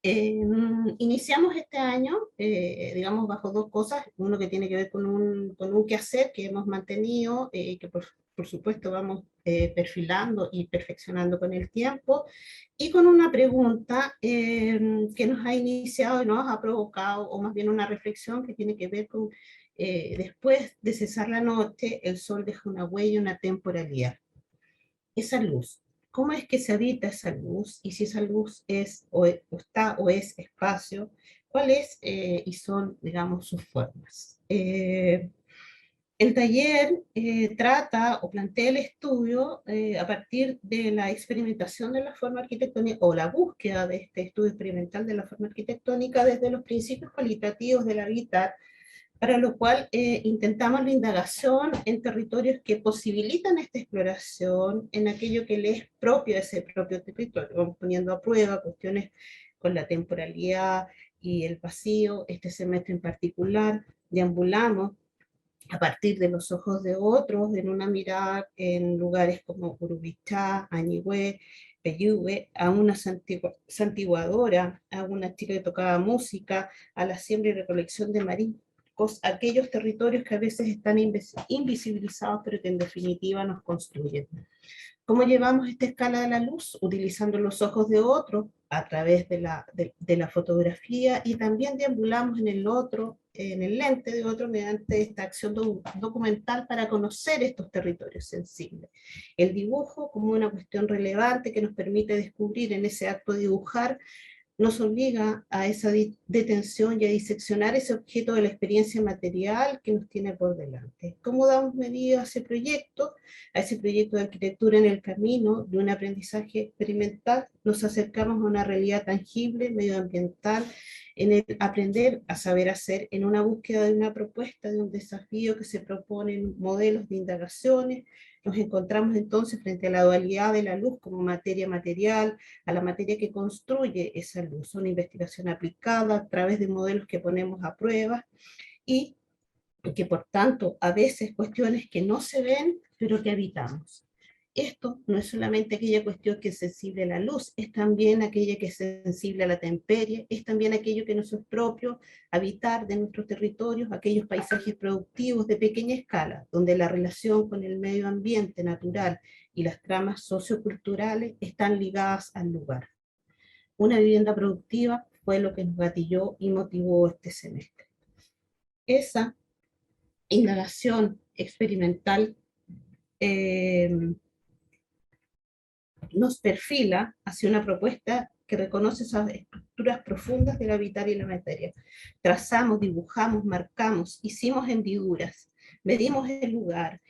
[SPEAKER 21] Iniciamos este año, digamos, bajo dos cosas, uno que tiene que ver con un quehacer que hemos mantenido, que por supuesto vamos perfilando y perfeccionando con el tiempo, y con una pregunta que nos ha iniciado y nos ha provocado, o más bien una reflexión que tiene que ver con, después de cesar la noche, el sol deja una huella, una temporalidad. Esa luz, ¿cómo es que se habita esa luz? Y si esa luz es, o está, o es espacio, ¿cuáles y son, digamos, sus formas? El taller trata o plantea el estudio a partir de la experimentación de la forma arquitectónica o la búsqueda de este estudio experimental de la forma arquitectónica desde los principios cualitativos del hábitat, para lo cual intentamos la indagación en territorios que posibilitan esta exploración en aquello que le es propio a ese propio territorio, vamos poniendo a prueba cuestiones con la temporalidad y el vacío. Este semestre en particular deambulamos a partir de los ojos de otros, en una mirada en lugares como Urubichá, Añigüe, Peyúgue, a una santiguadora, a una chica que tocaba música, a la siembra y recolección de mariscos, aquellos territorios que a veces están invisibilizados, pero que en definitiva nos construyen. ¿Cómo llevamos esta escala de la luz? Utilizando los ojos de otro, a través de la fotografía, y también deambulamos en el otro, en el lente de otro, mediante esta acción documental para conocer estos territorios sensibles. El dibujo como una cuestión relevante que nos permite descubrir en ese acto de dibujar nos obliga a esa detención y a diseccionar ese objeto de la experiencia material que nos tiene por delante. ¿Cómo damos medida a ese proyecto de arquitectura en el camino de un aprendizaje experimental? Nos acercamos a una realidad tangible, medioambiental, en el aprender a saber hacer, en una búsqueda de una propuesta, de un desafío que se proponen modelos de indagaciones. Nos encontramos entonces frente a la dualidad de la luz como materia material, a la materia que construye esa luz, una investigación aplicada a través de modelos que ponemos a prueba y que por tanto a veces cuestiones que no se ven, pero que habitamos. Esto no es solamente aquella cuestión que es sensible a la luz, es también aquella que es sensible a la temperie, es también aquello que nos es propio habitar de nuestros territorios, aquellos paisajes productivos de pequeña escala, donde la relación con el medio ambiente natural y las tramas socioculturales están ligadas al lugar. Una vivienda productiva fue lo que nos gatilló y motivó este semestre. Esa indagación experimental nos perfila hacia una propuesta que reconoce esas estructuras profundas del habitar y la materia. Trazamos, dibujamos, marcamos, hicimos hendiduras, medimos el lugar,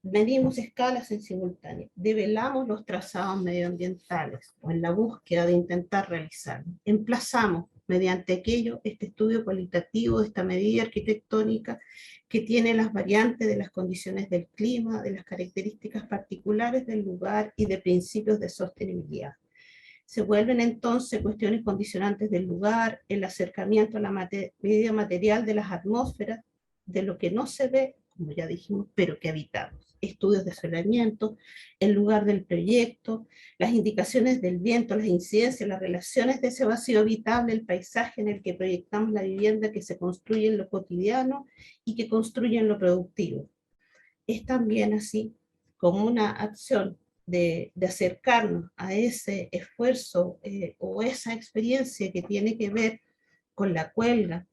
[SPEAKER 21] medimos escalas en simultáneo, develamos los trazados medioambientales, o en la búsqueda de intentar realizarlo. Emplazamos, mediante aquello, este estudio cualitativo de esta medida arquitectónica que tiene las variantes de las condiciones del clima, de las características particulares del lugar y de principios de sostenibilidad. Se vuelven entonces cuestiones condicionantes del lugar, el acercamiento a la medida material de las atmósferas, de lo que no se ve, como ya dijimos, pero que habitamos. Estudios de asolamiento, el lugar del proyecto, las indicaciones del viento, las incidencias, las relaciones de ese vacío habitable, el paisaje en el que proyectamos la vivienda que se construye en lo cotidiano y que construye en lo productivo. Es también así como una acción de acercarnos a ese esfuerzo o esa experiencia que tiene que ver con la cuelga,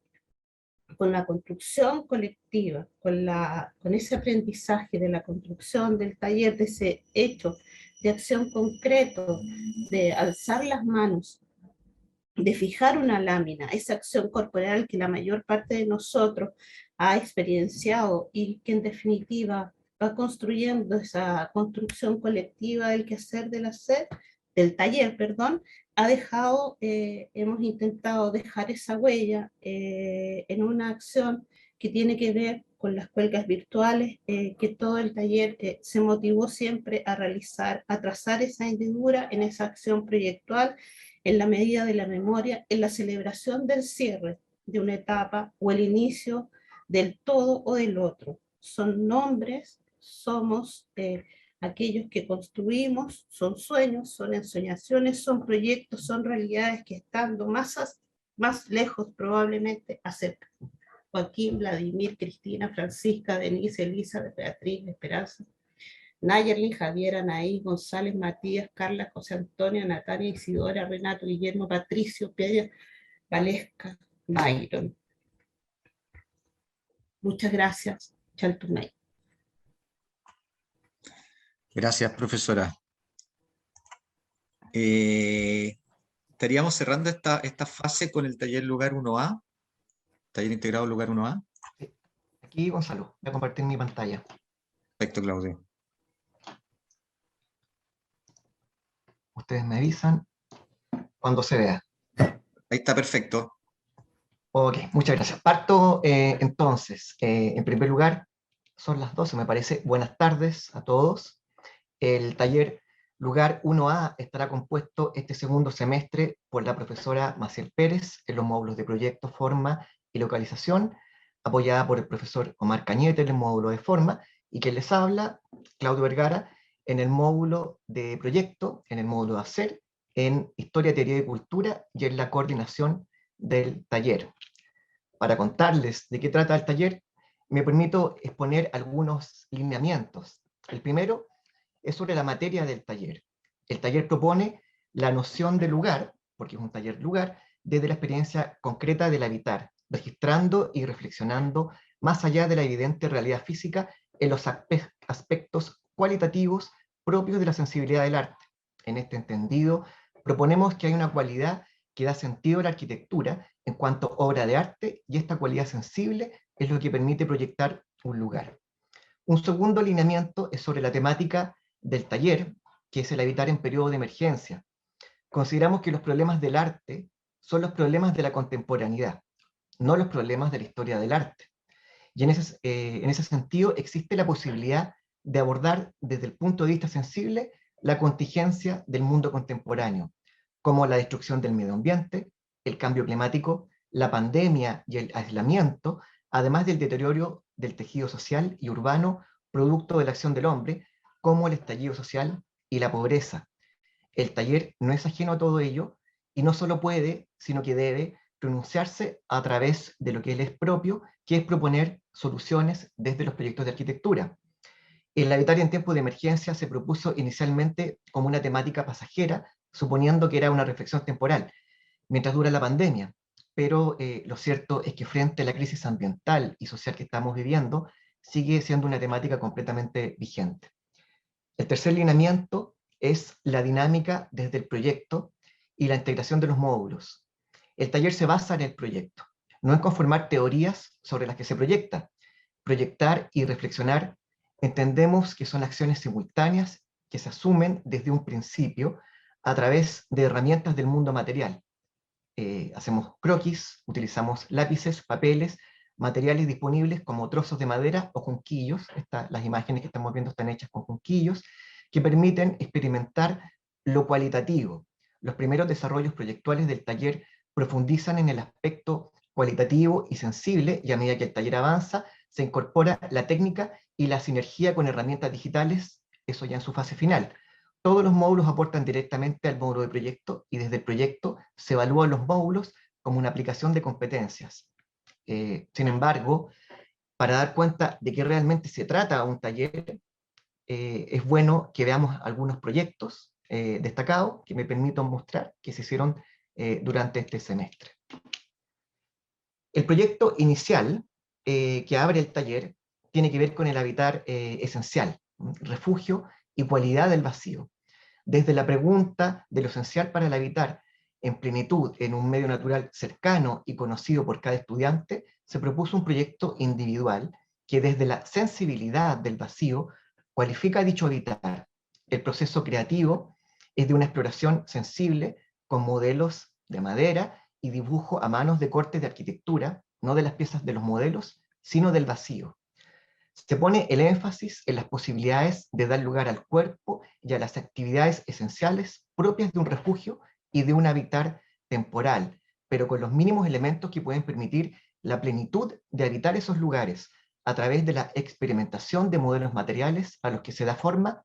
[SPEAKER 21] con la construcción colectiva, con ese aprendizaje de la construcción del taller, de ese hecho de acción concreto, de alzar las manos, de fijar una lámina, esa acción corporal que la mayor parte de nosotros ha experienciado y que en definitiva va construyendo esa construcción colectiva del quehacer del taller, perdón, ha dejado, hemos intentado dejar esa huella en una acción que tiene que ver con las cuelgas virtuales, que todo el taller se motivó siempre a realizar, a trazar esa hendidura en esa acción proyectual, en la medida de la memoria, en la celebración del cierre de una etapa o el inicio del todo o del otro. Son nombres, somos aquellos que construimos, son sueños, son ensoñaciones, son proyectos, son realidades que estando más lejos probablemente acercan. Joaquín, Vladimir, Cristina, Francisca, Denise, Elisa, Beatriz, Esperanza, Nayerlin, Javier, Anaí, González, Matías, Carla, José Antonio, Natalia, Isidora, Renato, Guillermo, Patricio, Pedro, Valesca, Byron. Muchas gracias. Chaltumay.
[SPEAKER 2] Gracias, profesora. Estaríamos cerrando esta fase con el taller Lugar 1A, taller integrado Lugar 1A.
[SPEAKER 1] Aquí, Gonzalo, voy a compartir mi pantalla.
[SPEAKER 2] Perfecto, Claudio.
[SPEAKER 1] Ustedes me avisan cuando se vea.
[SPEAKER 2] Ahí está, perfecto.
[SPEAKER 1] Ok, muchas gracias. Parto entonces. En primer lugar, son las 12, me parece. Buenas tardes a todos. El taller Lugar 1A estará compuesto este segundo semestre por la profesora Maciel Pérez en los módulos de proyecto, forma y localización, apoyada por el profesor Omar Cañete en el módulo de forma, y quien les habla, Claudio Vergara, en el módulo de proyecto, en el módulo de hacer, en Historia, Teoría y Cultura, y en la coordinación del taller. Para contarles de qué trata el taller, me permito exponer algunos lineamientos. El primero es sobre la materia del taller. El taller propone la noción de lugar, porque es un taller lugar, desde la experiencia concreta del habitar, registrando y reflexionando más allá de la evidente realidad física en los aspectos cualitativos propios de la sensibilidad del arte. En este entendido, proponemos que hay una cualidad que da sentido a la arquitectura en cuanto a obra de arte, y esta cualidad sensible es lo que permite proyectar un lugar. Un segundo alineamiento es sobre la temática del taller, que es el habitar en periodo de emergencia. Consideramos que los problemas del arte son los problemas de la contemporaneidad, no los problemas de la historia del arte. Y en ese sentido existe la posibilidad de abordar desde el punto de vista sensible la contingencia del mundo contemporáneo, como la destrucción del medio ambiente, el cambio climático, la pandemia y el aislamiento, además del deterioro del tejido social y urbano producto de la acción del hombre, como el estallido social y la pobreza. El taller no es ajeno a todo ello y no solo puede, sino que debe pronunciarse a través de lo que él es propio, que es proponer soluciones desde los proyectos de arquitectura. El habitar en tiempo de emergencia se propuso inicialmente como una temática pasajera, suponiendo que era una reflexión temporal, mientras dura la pandemia. Pero lo cierto es que frente a la crisis ambiental y social que estamos viviendo, sigue siendo una temática completamente vigente. El tercer lineamiento es la dinámica desde el proyecto y la integración de los módulos. El taller se basa en el proyecto, no en conformar teorías sobre las que se proyecta. Proyectar y reflexionar entendemos que son acciones simultáneas que se asumen desde un principio a través de herramientas del mundo material. Hacemos croquis, utilizamos lápices, papeles, materiales disponibles como trozos de madera o junquillos. Las imágenes que estamos viendo están hechas con junquillos, que permiten experimentar lo cualitativo. Los primeros desarrollos proyectuales del taller profundizan en el aspecto cualitativo y sensible, y a medida que el taller avanza, se incorpora la técnica y la sinergia con herramientas digitales, eso ya en su fase final. Todos los módulos aportan directamente al módulo de proyecto, y desde el proyecto se evalúan los módulos como una aplicación de competencias. Sin embargo, para dar cuenta de que realmente se trata de un taller, es bueno que veamos algunos proyectos destacados que me permito mostrar que se hicieron durante este semestre. El proyecto inicial que abre el taller tiene que ver con el habitar esencial, refugio y cualidad del vacío. Desde la pregunta de lo esencial para el habitar en plenitud en un medio natural cercano y conocido por cada estudiante, se propuso un proyecto individual que desde la sensibilidad del vacío cualifica dicho habitar. El proceso creativo es de una exploración sensible con modelos de madera y dibujo a manos de cortes de arquitectura, no de las piezas de los modelos, sino del vacío. Se pone el énfasis en las posibilidades de dar lugar al cuerpo y a las actividades esenciales propias de un refugio y de un habitar temporal, pero con los mínimos elementos que pueden permitir la plenitud de habitar esos lugares a través de la experimentación de modelos materiales a los que se da forma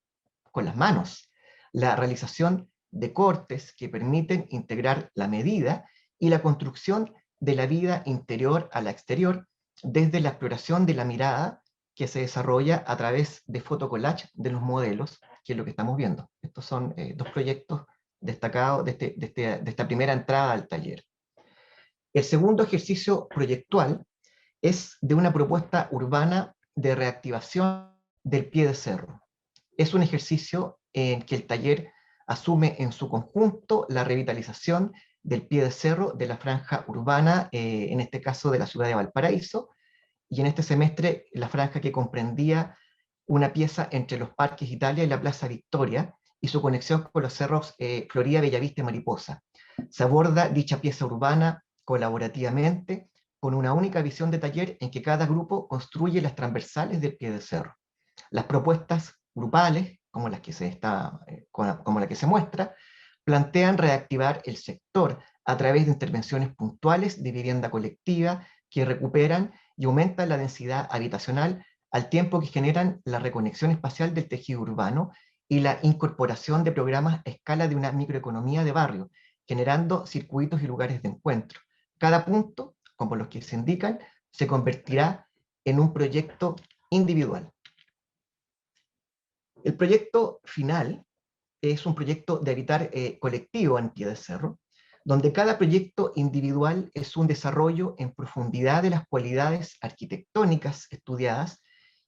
[SPEAKER 1] con las manos, la realización de cortes que permiten integrar la medida y la construcción de la vida interior a la exterior desde la exploración de la mirada que se desarrolla a través de fotocollage de los modelos, que es lo que estamos viendo. Estos son dos proyectos destacados de esta primera entrada al taller. El segundo ejercicio proyectual es de una propuesta urbana de reactivación del pie de cerro. Es un ejercicio en que el taller asume en su conjunto la revitalización del pie de cerro de la franja urbana, en este caso de la ciudad de Valparaíso, y en este semestre la franja que comprendía una pieza entre los Parques Italia y la Plaza Victoria, y su conexión con los cerros Florida, Bellavista y Mariposa. Se aborda dicha pieza urbana colaborativamente, con una única visión de taller en que cada grupo construye las transversales del pie de cerro. Las propuestas grupales, como la que se muestra, plantean reactivar el sector a través de intervenciones puntuales de vivienda colectiva que recuperan y aumentan la densidad habitacional al tiempo que generan la reconexión espacial del tejido urbano y la incorporación de programas a escala de una microeconomía de barrio, generando circuitos y lugares de encuentro. Cada punto, como los que se indican, se convertirá en un proyecto individual. El proyecto final es un proyecto de habitar colectivo en pie de cerro, donde cada proyecto individual es un desarrollo en profundidad de las cualidades arquitectónicas estudiadas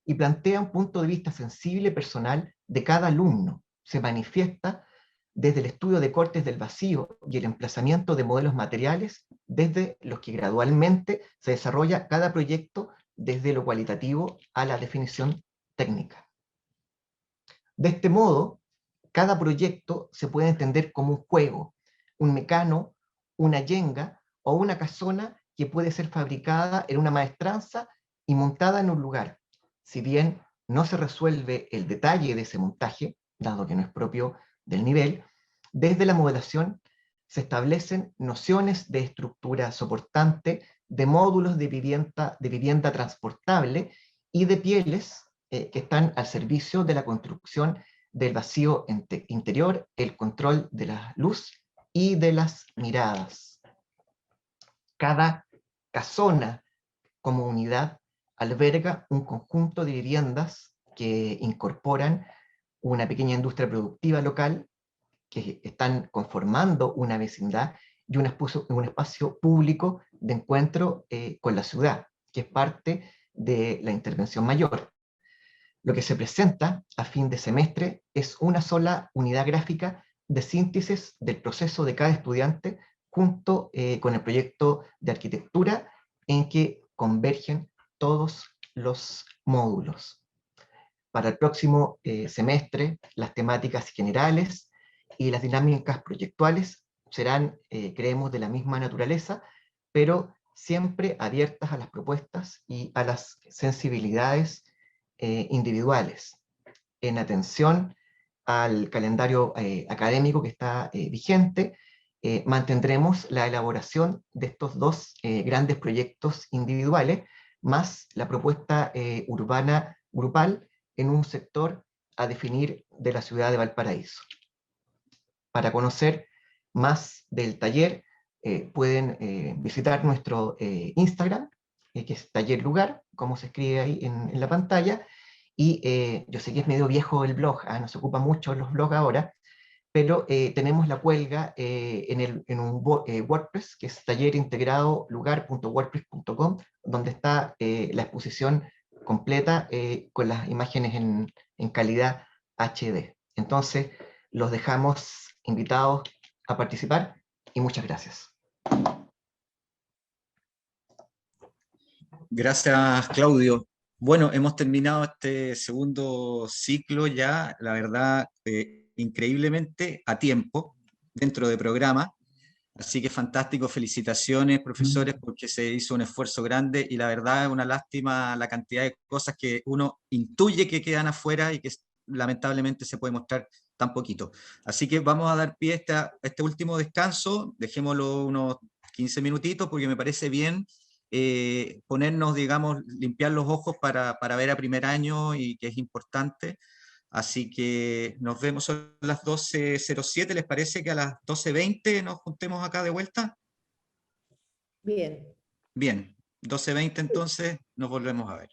[SPEAKER 1] y plantea un punto de vista sensible personal de cada alumno. Se manifiesta desde el estudio de cortes del vacío y el emplazamiento de modelos materiales, desde los que gradualmente se desarrolla cada proyecto desde lo cualitativo a la definición técnica. De este modo, cada proyecto se puede entender como un juego, un mecano, una yenga o una casona que puede ser fabricada en una maestranza y montada en un lugar. Si bien no se resuelve el detalle de ese montaje, dado que no es propio del nivel, desde la modelación se establecen nociones de estructura soportante, de módulos de vivienda transportable y de pieles que están al servicio de la construcción del vacío interior, el control de la luz y de las miradas. Cada casona como unidad alberga un conjunto de viviendas que incorporan una pequeña industria productiva local, que están conformando una vecindad y un espacio público de encuentro con la ciudad, que es parte de la intervención mayor. Lo que se presenta a fin de semestre es una sola unidad gráfica de síntesis del proceso de cada estudiante junto con el proyecto de arquitectura en que convergen todos los módulos. Para el próximo semestre, las temáticas generales y las dinámicas proyectuales serán, creemos, de la misma naturaleza, pero siempre abiertas a las propuestas y a las sensibilidades individuales, en atención al calendario académico que está vigente. Mantendremos la elaboración de estos dos grandes proyectos individuales, más la propuesta urbana grupal en un sector a definir de la ciudad de Valparaíso. Para conocer más del taller, pueden visitar nuestro Instagram, que es Taller Lugar, como se escribe ahí en la pantalla, y yo sé que es medio viejo el blog, nos ocupa mucho los blogs ahora, pero tenemos la cuelga en un WordPress, que es tallerintegradoLugar.wordpress.com, donde está la exposición completa con las imágenes en calidad HD. Entonces, los dejamos invitados a participar y muchas gracias.
[SPEAKER 2] Gracias, Claudio. Bueno, hemos terminado este segundo ciclo ya, la verdad, increíblemente a tiempo, dentro de programa. Así que fantástico, felicitaciones, profesores, porque se hizo un esfuerzo grande y la verdad es una lástima la cantidad de cosas que uno intuye que quedan afuera y que lamentablemente se puede mostrar tan poquito. Así que vamos a dar pie a este último descanso, dejémoslo unos 15 minutitos porque me parece bien ponernos, digamos, limpiar los ojos para ver a primer año y que es importante. Así que nos vemos a las 12:07, ¿les parece que a las 12:20 nos juntemos acá de vuelta?
[SPEAKER 5] Bien.
[SPEAKER 2] Bien, 12:20 entonces nos volvemos a ver.